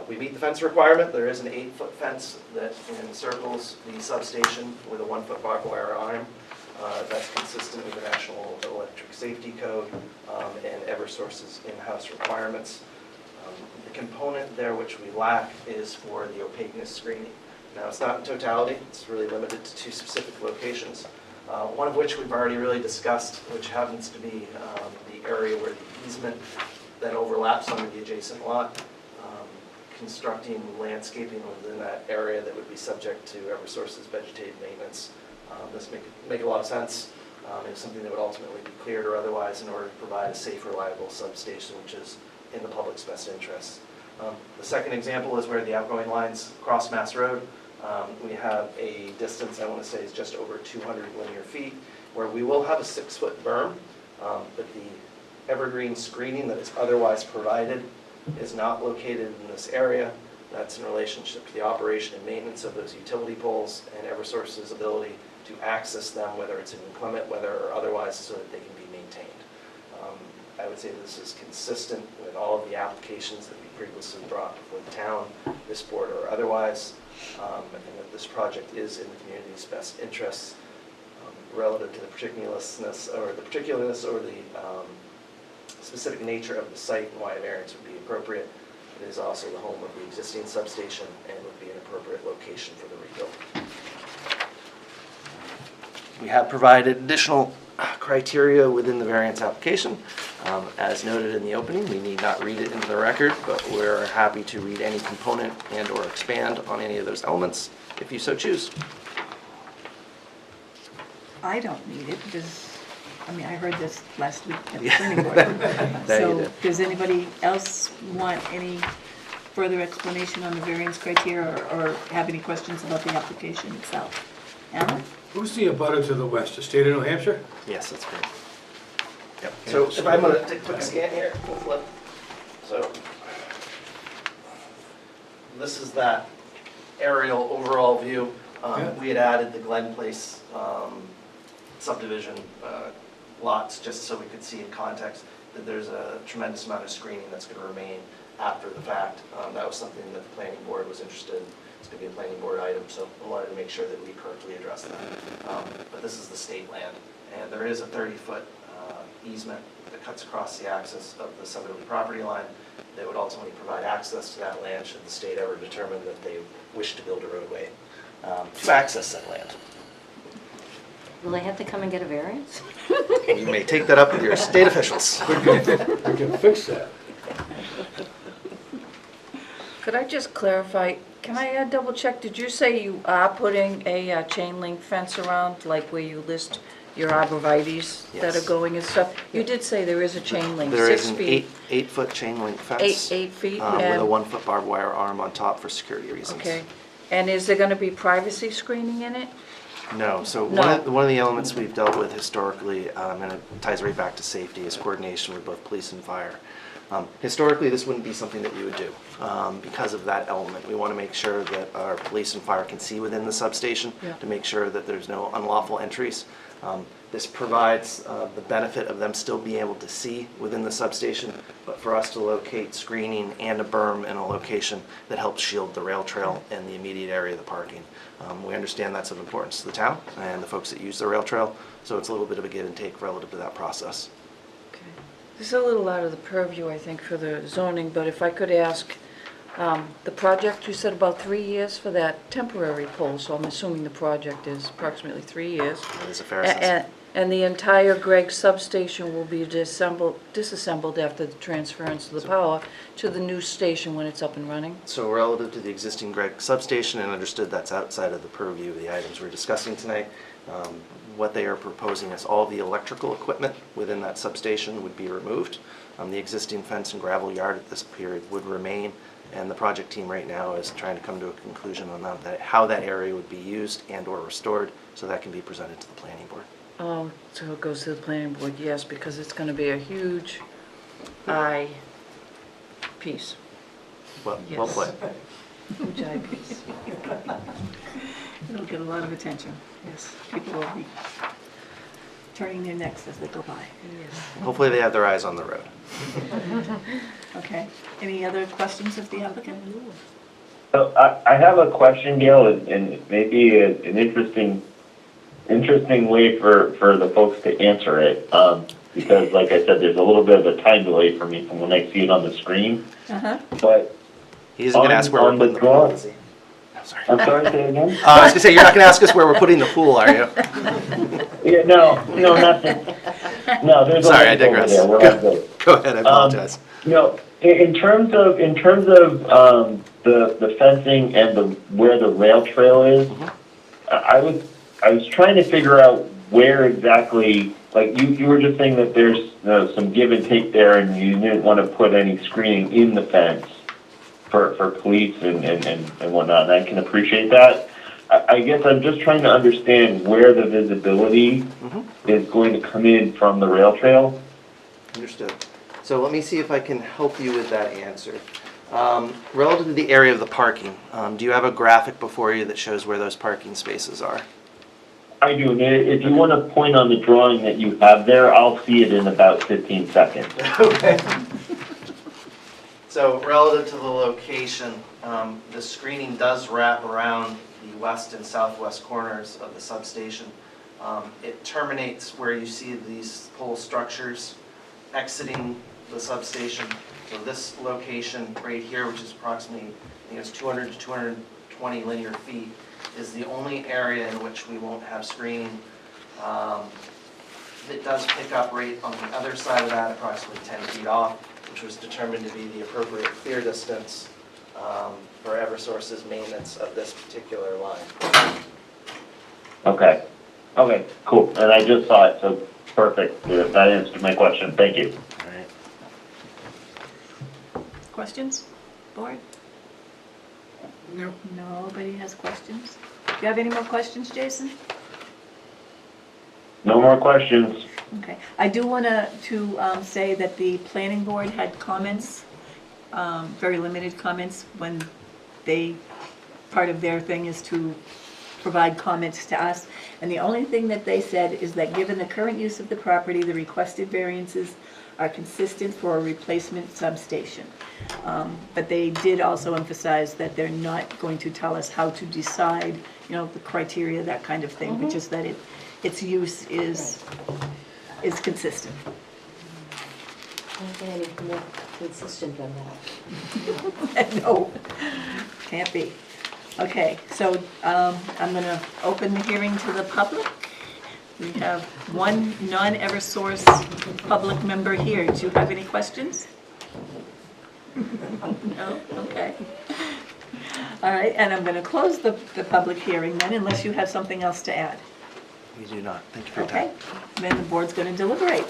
We meet the fence requirement. There is an 8-foot fence that encircles the substation with a 1-foot barbed wire arm. That's consistent with the National Electric Safety Code and Eversource's in-house requirements. The component there which we lack is for the opaqueness screening. Now, it's not in totality. It's really limited to 2 specific locations, one of which we've already really discussed, which happens to be the area where the easement that overlaps under the adjacent lot. Constructing landscaping within that area that would be subject to Eversource's vegetative maintenance. This make a lot of sense. It's something that would ultimately be cleared or otherwise in order to provide a safe, reliable substation, which is in the public's best interest. The second example is where the outgoing lines cross Mass Road. We have a distance, I want to say, is just over 200 linear feet, where we will have a 6-foot berm, but the evergreen screening that is otherwise provided is not located in this area. That's in relationship to the operation and maintenance of those utility poles and Eversource's ability to access them, whether it's in inclement weather or otherwise, so that they can be maintained. I would say this is consistent with all of the applications that we previously brought before the town, this board or otherwise, and that this project is in the community's best interests relative to the particularness or the specific nature of the site and why a variance would be appropriate. It is also the home of the existing substation and would be an appropriate location for the rebuild. We have provided additional criteria within the variance application. As noted in the opening, we need not read it into the record, but we're happy to read any component and or expand on any of those elements if you so choose. I don't need it because, I mean, I heard this last week at the Yeah. planning board. That you So did. does anybody else want any further explanation on the variance criteria or have any questions about the application itself? Alan? Who's the abutter to the west, the state of New Hampshire? Yes, that's great. Yep. So if I'm going to take a quick scan here, we'll flip. So this is that aerial overall view. We had added the Glen Place subdivision lots just so we could see in context that there's a tremendous amount of screening that's going to remain after the fact. That was something that the planning board was interested in. It's going to be a planning board item, so I wanted to make sure that we correctly addressed that. But this is the state land, and there is a 30-foot easement that cuts across the axis of the southerly property line that would ultimately provide access to that land should the state ever determine that they wish to build a roadway to access that land. Will they have to come and get a variance? You may take that up with your state officials. We can fix that. Could I just clarify, can I double check, did you say you are putting a chain link fence around, like where you list your arborvitaes that Yes. are going and stuff? You did say there is a chain link, There 6 is an feet. 8-foot chain link fence. 8 feet? With a and- 1-foot barbed wire arm on top for security reasons. Okay, and is there gonna be privacy screening in it? No, so No. one of the elements we've dealt with historically, and it ties right back to safety, is coordination with both police and fire. Historically, this wouldn't be something that we would do because of that element. We want to make sure that our police and fire can see within the substation Yeah. to make sure that there's no unlawful entries. This provides the benefit of them still being able to see within the substation, but for us to locate screening and a berm in a location that helps shield the rail trail and the immediate area of the parking. We understand that's of importance to the town and the folks that use the rail trail, so it's a little bit of a give and take relative to that process. Okay. This is a little out of the purview, I think, for the zoning, but if I could ask, the project, you said about 3 years for that temporary pole, so I'm assuming the project is approximately 3 years. That is a fair assessment. And the entire Gregg substation will be disassembled after the transference of the power to the new station when it's up and running? So relative to the existing Gregg substation, and understood that's outside of the purview of the items we're discussing tonight, what they are proposing is all the electrical equipment within that substation would be removed. The existing fence and gravel yard at this period would remain, and the project team right now is trying to come to a conclusion on how that area would be used and or restored, so that can be presented to the planning board. Oh, so it goes to the planning board, yes, because it's gonna be a huge eye piece. Well Yes. played. Huge eye piece. It'll get a lot of attention, yes. People will be turning their necks as they go by. Hopefully they have their eyes on the road. Okay. Any other questions of the applicant? So I have a question, Gail, and maybe an interesting way for the folks to answer it. Because like I said, there's a little bit of a time delay for me from when I see it on the screen. Uh-huh. But He's going to ask where we're putting the pool, is he? I'm sorry, say it again? I was going to say, you're not going to ask us where we're putting the pool, are you? Yeah, no, nothing. No, there's Sorry, I a lake over digress. there. We're all good. Go ahead, I apologize. In terms of the fencing and where the rail trail is, I was trying to figure out where exactly. Like you were just saying that there's some give and take there, and you didn't want to put any screening in the fence for police and whatnot. And I can appreciate that. I guess I'm just trying to understand where the visibility is going to come in from the rail trail. Understood. So let me see if I can help you with that answer. Relative to the area of the parking, do you have a graphic before you that shows where those parking spaces are? I do. If you want to point on the drawing that you have there, I'll see it in about 15 seconds. Okay. So relative to the location, the screening does wrap around the west and southwest corners of the substation. It terminates where you see these pole structures exiting the substation. So this location right here, which is approximately, I think it's 200 to 220 linear feet, is the only area in which we won't have screening. It does pick up right on the other side of that, approximately 10 feet off, which was determined to be the appropriate clear distance for Eversource's maintenance of this particular line. Okay. Okay, cool. And I just saw it, so perfect. That answered my question. Thank you. All right. Questions, board? No. Nobody has questions? Do you have any more questions, Jason? No more questions. Okay. I do want to say that the planning board had comments, very limited comments, when part of their thing is to provide comments to us. And the only thing that they said is that given the current use of the property, the requested variances are consistent for a replacement substation. But they did also emphasize that they're not going to tell us how to decide, the criteria, that kind of thing, but just that its use is consistent. Can't get any more consistent than that. No, can't be. Okay, so I'm going to open the hearing to the public. We have one non-Eversource public member here. Do you have any questions? No? Okay. All right, and I'm going to close the public hearing then, unless you have something else to add. We do not. Thank you for your time. Okay, then the board's going to deliberate.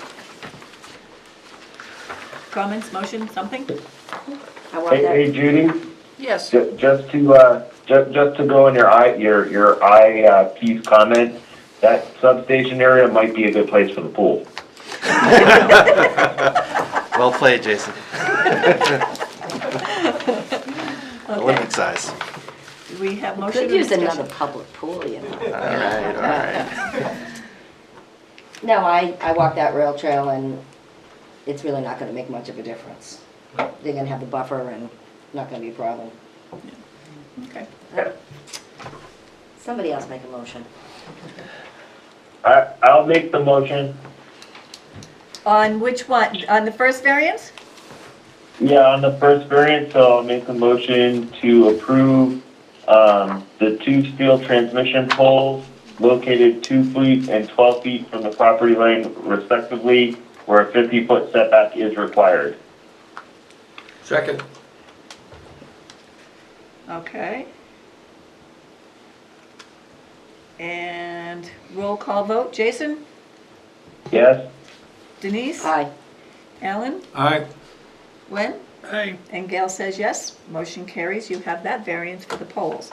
Comments, motion, something? Hey, Judy. Yes. Just to go in your eye piece comment, that substation area might be a good place for the pool. Well played, Jason. Olympic size. We have motion. Could use another public pool, All right. No, I walk that rail trail and it's really not gonna make much of a difference. They're gonna have the buffer and not gonna be a problem. Okay. Somebody else make a motion. I'll make the motion. On which one? On the first variance? Yeah, on the first variant, so I'll make a motion to approve the two steel transmission poles located 2 feet and 12 feet from the property line respectively, where a 50-foot setback is required. Second. Okay. And roll call vote. Jason? Yes? Denise? Aye. Alan? Aye. Len? Aye. And Gail says yes. Motion carries. You have that variance for the poles.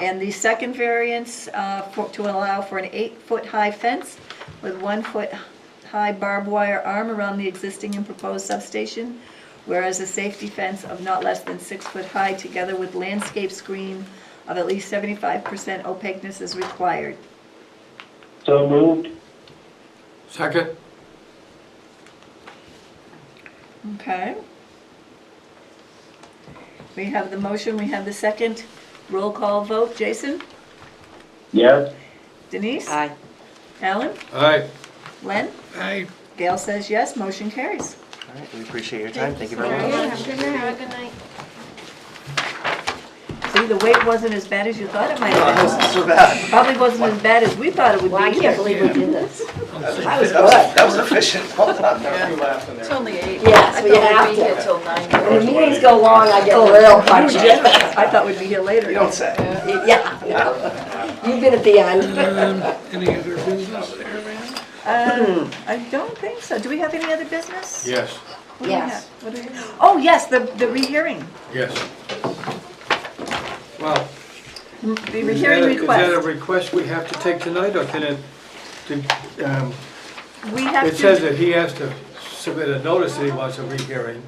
And the second variance to allow for an 8-foot-high fence with 1-foot-high barbed wire arm around the existing and proposed substation, whereas a safety fence of not less than 6 foot high together with landscape screen of at least 75% opaqueness is required. So moved. Second? Okay. We have the motion, we have the second. Roll call vote. Jason? Yes? Denise? Aye. Alan? Aye. Len? I, Gail says yes, motion carries. All right, we appreciate your time. Thank you very much. Have a good night. See, the wait wasn't as bad as you thought it might No, that have wasn't so bad. been. Probably wasn't as bad as we thought it would Well, I be can't either. believe we did this. That was efficient. Well done. It's only 8. Yes, we have Be here to. till 9. When the meetings go long, I get real punchy. I thought we'd be here later. You don't say. Yeah, no. You've been at the end. any other business there, man? I don't think so. Do we have any other business? Yes, What do we Yes. have? What do we have? Oh, yes, the rehearing. yes. Well, The is rehearing that a request. request we have to take tonight, or can it, We have it says to, that he has to submit a notice that he wants a rehearing.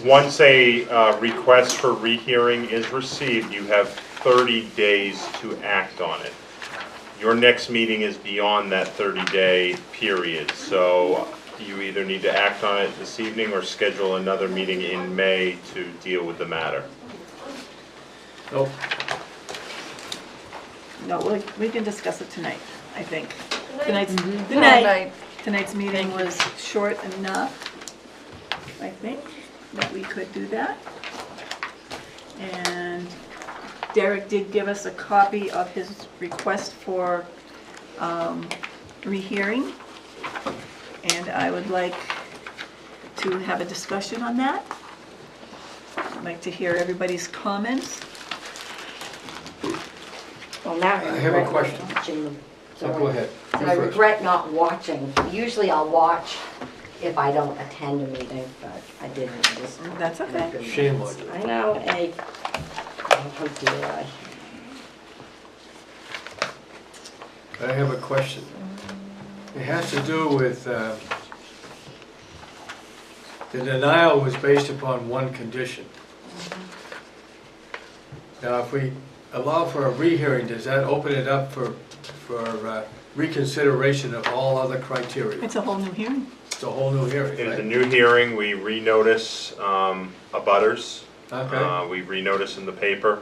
Once a request for rehearing is received, you have 30 days to act on it. Your next meeting is beyond that 30-day period, so you either need to act on it this evening or schedule another meeting in May to deal with the matter. Nope. no, we can discuss it tonight, I think. Tonight's, Good good night. night. Tonight's meeting was short enough, I think, that we could do that. And Derek did give us a copy of his request for rehearing. And I would like to have a discussion on that. I'd like to hear everybody's comments. Well, now I have a regret question. not watching them. So go ahead. You I first. regret not watching. Usually I'll watch if I don't attend a meeting, but I didn't. That's okay. Shame on you. I know, hey, how dare I? I have a question. It has to do with, the denial was based upon one condition. Now, if we allow for a rehearing, does that open it up for reconsideration of all other criteria? It's a whole new hearing. It's a whole new hearing, It is a right? new hearing, we renotice abutters. Okay. We renotice in the paper,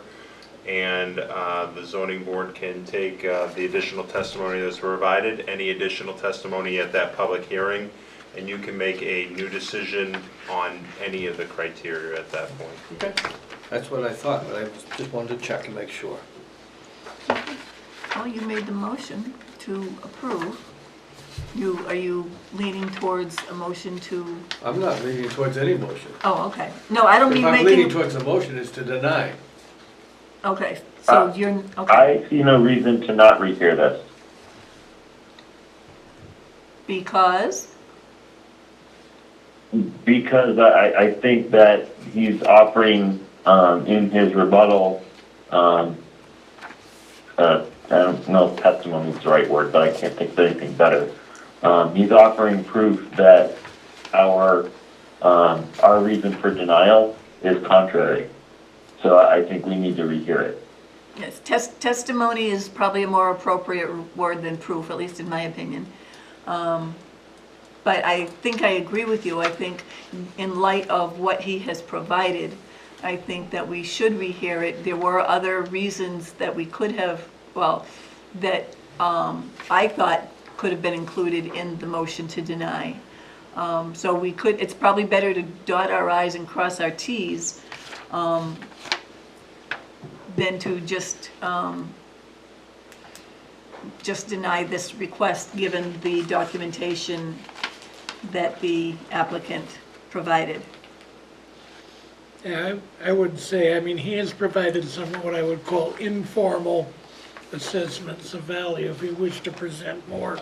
and the zoning board can take the additional testimony that's provided, any additional testimony at that public hearing, and you can make a new decision on any of the criteria at that point. Okay. That's what I thought, but I just wanted to check and make sure. Well, you made the motion to approve. Are you leaning towards a motion to, I'm not leaning towards any motion. oh, okay. No, I don't If mean I'm leaning making, towards a motion, it's to deny. okay, so you're, okay. I see no reason to not rehear this. Because, Because I think that he's offering, in his rebuttal, I don't know if testimony is the right word, but I can't think of anything better. He's offering proof that our reason for denial is contrary. So I think we need to rehear it. yes, testimony is probably a more appropriate word than proof, at least in my opinion. But I think I agree with you. I think in light of what he has provided, I think that we should rehear it. There were other reasons that we could have, well, that I thought could have been included in the motion to deny. So we could, it's probably better to dot our i's and cross our t's than to just deny this request, given the documentation that the applicant provided. Yeah, I would say, I mean, he has provided some what I would call informal assessments of value. If we wish to present more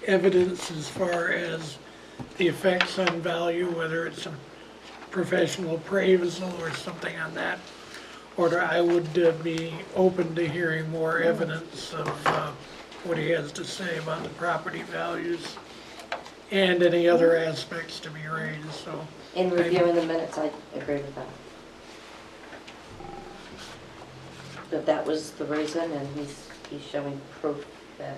evidence as far as the effects on value, whether it's a professional appraisal or something on that order, I would be open to hearing more evidence of what he has to say about the property values and any other aspects to be raised, so. In reviewing the minutes, I agree with that. That was the reason, and he's showing proof that,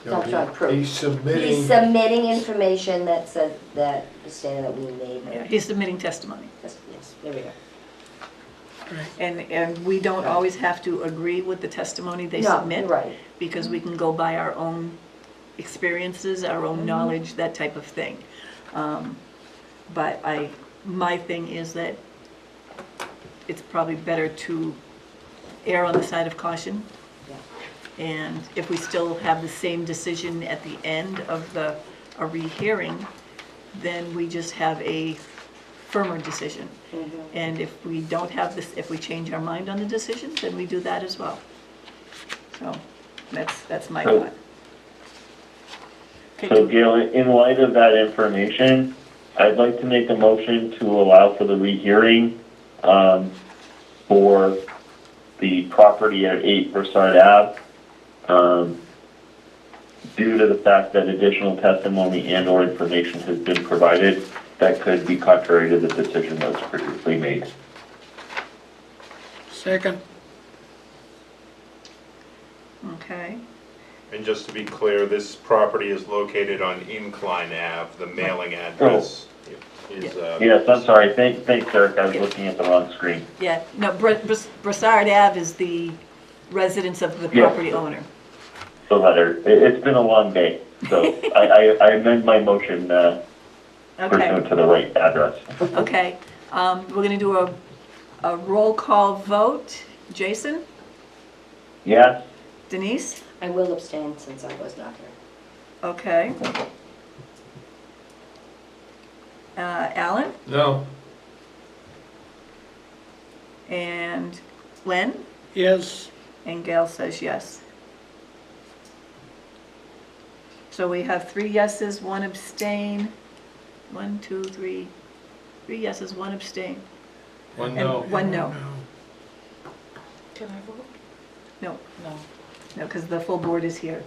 No, it's not proof. He's submitting. He's submitting information that says that is stating that we made. Yeah, he's submitting testimony. Yes, there we go. And we don't always have to agree with the testimony they No, submit. you're right. Because we can go by our own experiences, our own knowledge, that type of thing. But my thing is that it's probably better to err on the side of caution. Yeah. And if we still have the same decision at the end of a rehearing, then we just have a firmer decision. And if we don't have this, if we change our mind on the decision, then we do that as well. So that's my thought. Okay, So Gail, in light of that information, I'd like to make a motion to allow for the rehearing for the property at 8 Broussard Ave, due to the fact that additional testimony and/or information has been provided that could be contrary to the decision that was previously made. Second. Okay. And just to be clear, this property is located on Incline Ave. The mailing address is... Yes, I'm sorry. Thanks, Eric. I was looking at the wrong screen. Yeah, no, Broussard Ave is the residence of the Yes. property owner. The letter. It's been a long day, so I amend my motion Okay, pursuant to the right address. okay. We're going to do a roll call vote. Jason? Yes? Denise? I will abstain since I was not here. Okay. Alan? No. And Len? Yes. And Gail says yes. So we have 3 yeses, 1 abstain. 1, 2, 3. 3 yeses, 1 abstain. One And no. 1 no. Can I vote? No, No. no, because the full board is here.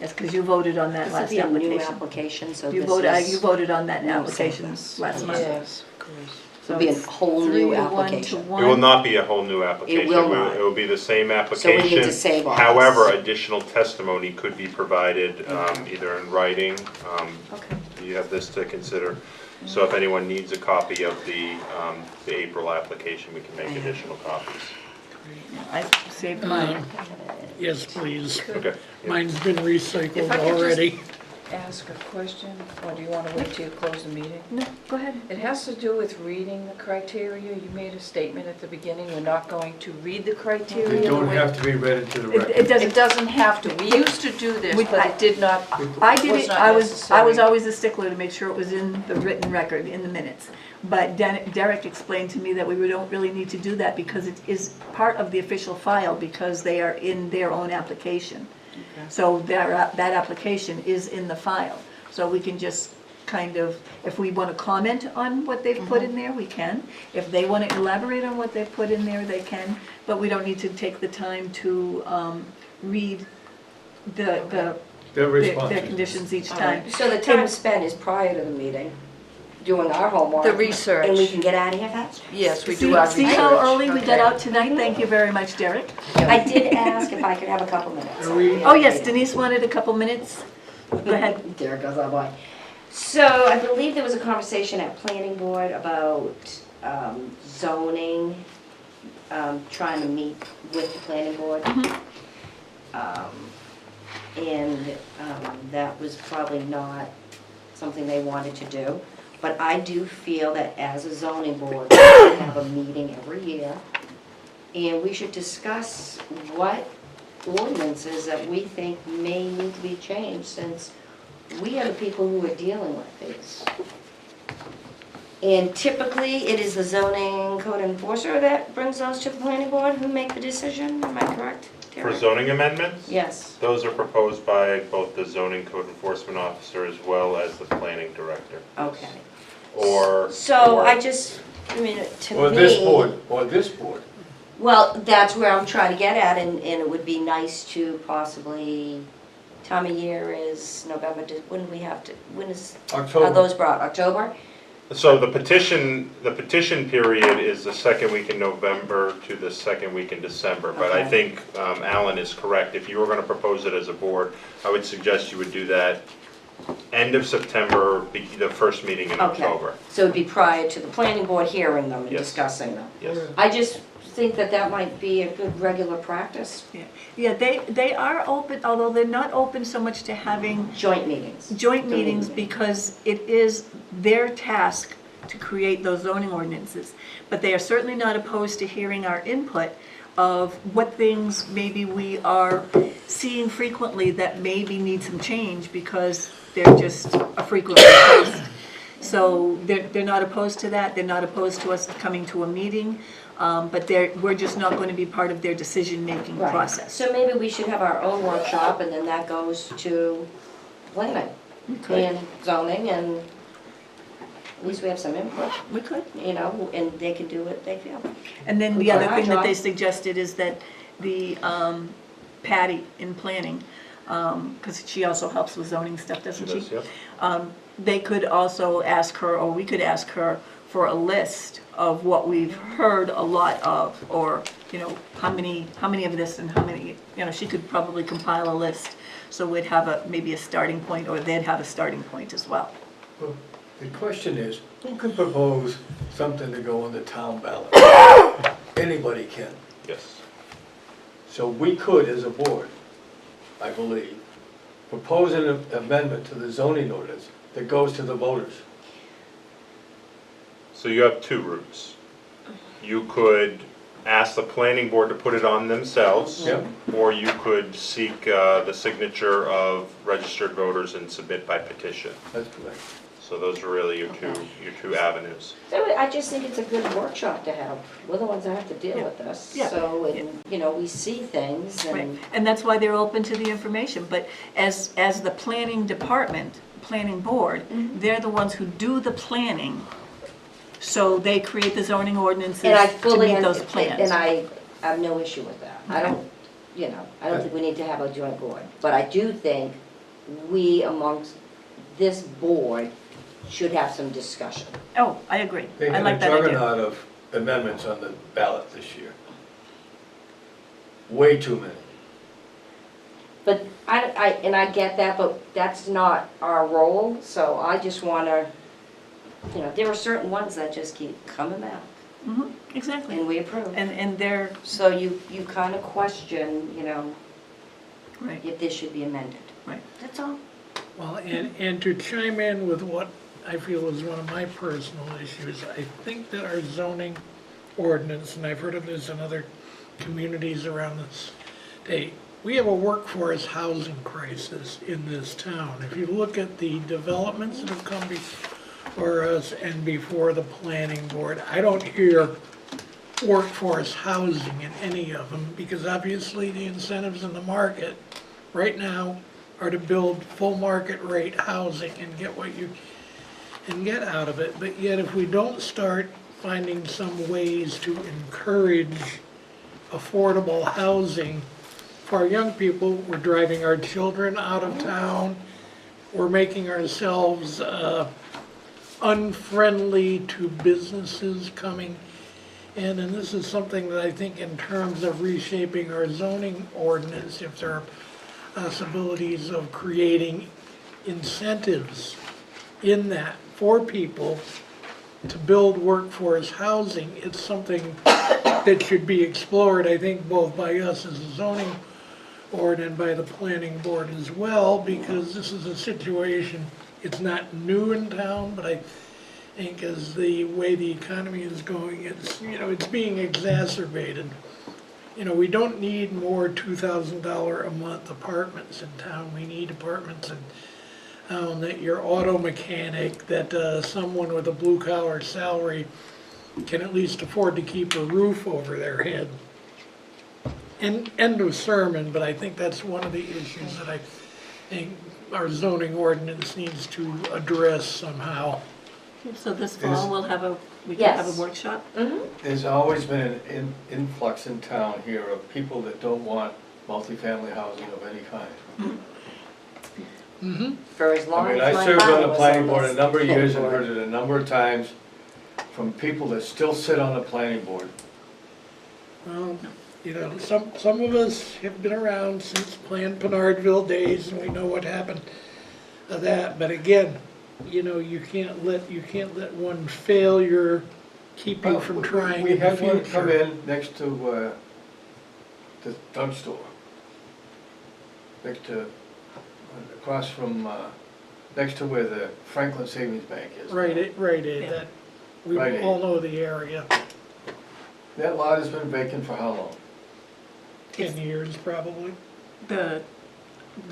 Yes, because you voted on that This would last be a new application. application, so You this voted, is... you voted on that No application service. last month. Yes, of course. So It'll be a it's whole 3 new to 1 to application. It will 1. not be a whole new application. will not. It will be the same So we application. need to save all However, this. additional testimony could be provided, either in writing. Okay. You have this to consider. So if anyone needs a copy of the April application, we can make additional copies. I saved mine. Yes, please. Okay. Yeah. Mine's been If recycled I could just already. ask a question, or do you want to wait till you close the meeting? No, go ahead. It has to do with reading the criteria. You made a statement at the beginning, we're not going to read the criteria. They the don't way- have to be read into the It record. It doesn't, doesn't have to. We used to do this, We- but it did not, I did was it, not I was necessary. always a stickler to make sure it was in the written record, in the minutes. But Derek explained to me that we don't really need to do that because it is part of the official file because they are in their own application. So that application is in the file. So we can just kind of, if we want to comment on what they've put in there, we can. If they want to elaborate on what they've put in there, they can. But we don't need to take the time to read Their their responses. conditions each All time. right. So the time spent is prior to the meeting, doing our homework. The research. And we can get out of here fast? Yes, we See do our see research. how early we got Okay. out tonight? Thank you very much, Derek. I did ask if I could have a couple minutes. Oh, yes, Denise wanted a couple minutes. Go ahead. There goes our boy. So I believe there was a conversation at planning board about zoning, trying to meet with the planning board. And that was probably not something they wanted to do. But I do feel that as a zoning board, we should have a meeting every year. And we should discuss what ordinances that we think may need to be changed, since we are the people who are dealing with these. And typically, it is the zoning code enforcer that brings those to the planning board who make the decision, am I correct, For Derek? zoning amendments? Yes. Those are proposed by both the zoning code enforcement officer as well as the planning director. Okay. Or. So or- I just, I mean, to me. Or this board, or this board. Well, that's where I'm trying to get at, and it would be nice to possibly, time of year is November, when we have to, when is, are October. those brought, October? So the petition period is the second week in November to the second week in December. But I Okay. think Alan is correct. If you were going to propose it as a board, I would suggest you would do that end of September, the first meeting in Okay. October. So it'd be prior to the planning board hearing them and Yes. discussing them. Yes. I just think that that might be a good regular practice. Yeah, they are open, although they're not open so much to having Joint meetings. joint meetings because it is their task to create those zoning ordinances. But they are certainly not opposed to hearing our input of what things maybe we are seeing frequently that maybe need some change because they're just a frequent request. So they're not opposed to that. They're not opposed to us coming to a meeting. But we're just not going to be part of their decision-making Right. process. So maybe we should have our own workshop and then that goes to planning could. and zoning and at least we have some input, We could. you know, and they can do what they feel. And then We the other got our thing that they job. suggested is that the Patty in planning, because she also helps with zoning stuff, doesn't she? She does, They could also ask her, or we could ask her for a list of what we've heard a lot of, or, you know, how many of this and how many, you know, she could probably compile a list. So we'd have maybe a starting point, or they'd have a starting point as well. Well, the question is, who can propose something to go on the town ballot? Anybody can. Yes. So we could, as a board, I believe, propose an amendment to the zoning ordinance that goes to the voters. So you have two routes. You could ask the planning board to put it on themselves. Yep. Or you could seek the signature of registered voters and submit by petition. That's correct. So those are really your two avenues. So I just think it's a good workshop to have. We're the ones that have to deal with this. Yeah. So, and, you know, we see things Right. and, And that's why they're open to the information. But as the planning department, planning board, they're the ones who do the planning. So they create the zoning ordinances and I to fully, meet those and plans. I have no issue with that. I don't, you know, I don't think we need to have a joint board. But I do think we amongst this board should have some discussion. Oh, I agree. They I had a like that idea. juggernaut of amendments on the ballot this year. Way too many. But I get that, but that's not our role, so I just wanna, you know, there are certain ones that just keep coming back, Exactly. and we approve. And they're, So you kind of question, you know, right, if this should be amended. right. That's all. Well, and to chime in with what I feel is one of my personal issues, I think that our zoning ordinance, and I've heard of this in other communities around the state, we have a workforce housing crisis in this town. If you look at the developments that have come before us and before the planning board, I don't hear workforce housing in any of them, because obviously the incentives in the market right now are to build full market rate housing and get what you can get out of it. But yet if we don't start finding some ways to encourage affordable housing for our young people, we're driving our children out of town, we're making ourselves unfriendly to businesses coming in, and this is something that I think in terms of reshaping our zoning ordinance, if there are possibilities of creating incentives in that for people to build workforce housing, it's something that should be explored, I think, both by us as a zoning board and by the planning board as well, because this is a situation, it's not new in town, but I think as the way the economy is going, it's, you know, it's being exacerbated. You know, we don't need more $2,000 a month apartments in town. We need apartments in town that your auto mechanic, that someone with a blue collar salary can at least afford to keep a roof over their head. End of sermon, but I think that's one of the issues that I think our zoning ordinance needs to address somehow. So this fall, we can have Yes. a workshop? There's always been an influx in town here of people that don't want multifamily housing of any kind. For as long I mean, as I my served father on the was planning on board a this number of years and board. heard it a number of times from people that still sit on the planning board. Well, you know, some of us have been around since Planned Pinardville days, and we know what happened to that. But again, you know, you can't let one failure keep you from trying We in the had one come future. in next to the drugstore. Across from, next to where the Franklin Savings Bank is. Right, that, we Rite Aid. all know the area, That lot has been vacant for how long? 10 years probably. The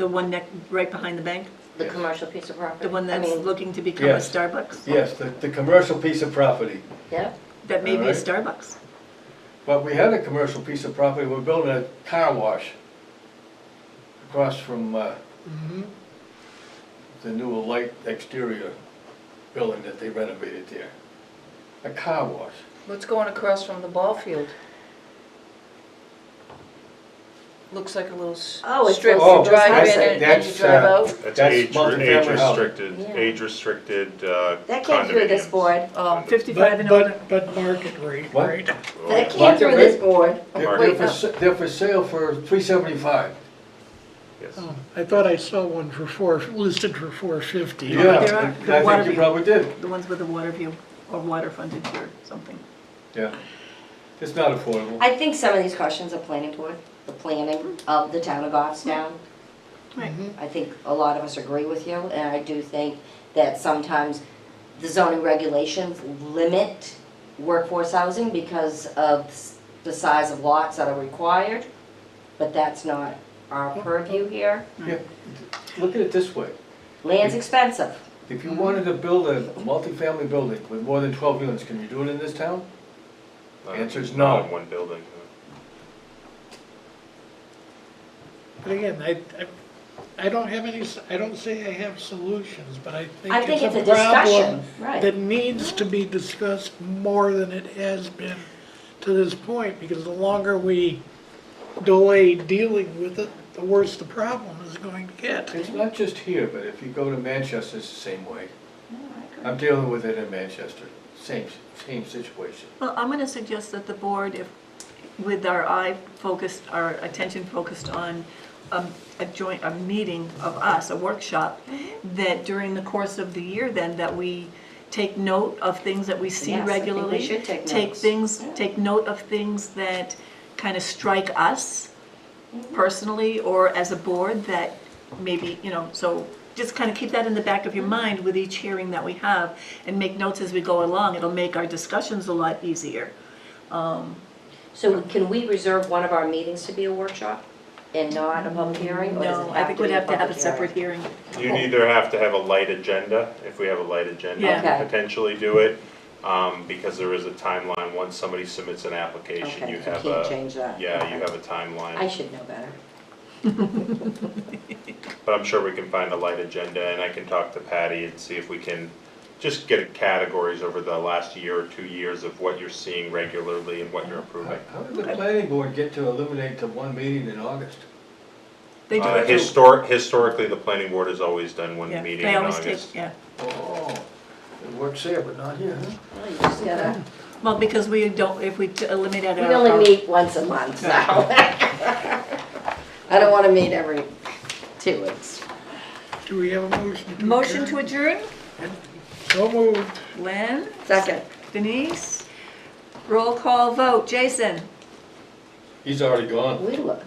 one right behind the bank? The commercial piece of property. The one I that's mean, looking to become a Yes. Starbucks? Yes, the commercial piece of property. Yeah, That may be a Alright. Starbucks. But we had a commercial piece of property, we're building a car wash across from Mhm. the new light exterior building that they renovated there. A car wash. What's going across from the ball field? Looks like a little Oh, it's strip. those- You drive that's- in and you that's, drive out. That's That's age multifamily housing. restricted, Yeah. age restricted that came through this condominiums. board. Oh, 55 and older? But market rate, What? right? That came through this board. They're for sale for $375. Yes. Oh, I thought I saw one listed for 450. Yeah, there are- I the think water you view. probably did, The ones with the water view or water frontage or something. yeah. It's not affordable. I think some of these questions are planning board, the planning of the town of Goffstown. Right. I think a lot of us agree with you, and I do think that sometimes the zoning regulations limit workforce housing because of the size of lots that are required, but that's not our purview here. Yeah. Look at it this way. Land's expensive. If you wanted to build a multifamily building with more than 12 units, can you do it in this town? Answer is no. Not in one building. But again, I don't have any, I don't say I have solutions, but I I think think it's it's a a problem discussion, right. that needs to be discussed more than it has been to this point, because the longer we delay dealing with it, the worse the problem is going to get. It's not just here, but if you go to Manchester, it's the same way. I'm dealing with it in Manchester, same situation. Well, I'm going to suggest that the board, if, with our attention focused on a meeting of us, a workshop, that during the course of the year then, that we take note of things that we see Yes, I think we regularly. should take notes. Take note of things that kind of strike us personally or as a board that maybe, so just kind of keep that in the back of your mind with each hearing that we have and make notes as we go along. It'll make our discussions a lot easier. So can we reserve one of our meetings to be a workshop and not a public hearing? Or does it No, I think we'd be have to have a public separate hearing. You'd either have to have a light agenda, if we have a light agenda, Yeah. Okay. potentially do it, because there is a timeline. Once somebody submits an application, Okay, you so have can't a, change that. yeah, Okay. you have a timeline. I should know better. But I'm sure we can find a light agenda, and I can talk to Patty and see if we can just get categories over the last year or 2 years of what you're seeing regularly and what you're approving. How did the planning board get to eliminate the one meeting in August? They do it Historically, the planning board has always done one Yeah, meeting they in always August. take, yeah. Oh, it works there, but not here, huh? Well, you just gotta, Well, because we don't, if we eliminate we our. only meet once a month, so. I don't wanna meet every 2 weeks. Do we have a motion to Motion to adjourn? So moved. Len? Second. Denise? Roll call vote. Jason? He's already gone. We look.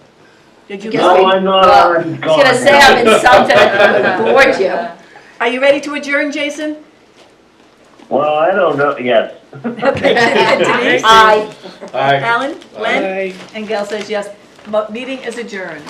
Did you Guess vote? No, I'm not Well, already I was gone. gonna say I'm insulted I bored you. Are you ready to adjourn, Jason? Well, I don't know, yes. Okay. Denise? Aye. Aye. Alan? Len? Aye. And Gail says yes. Meeting is adjourned.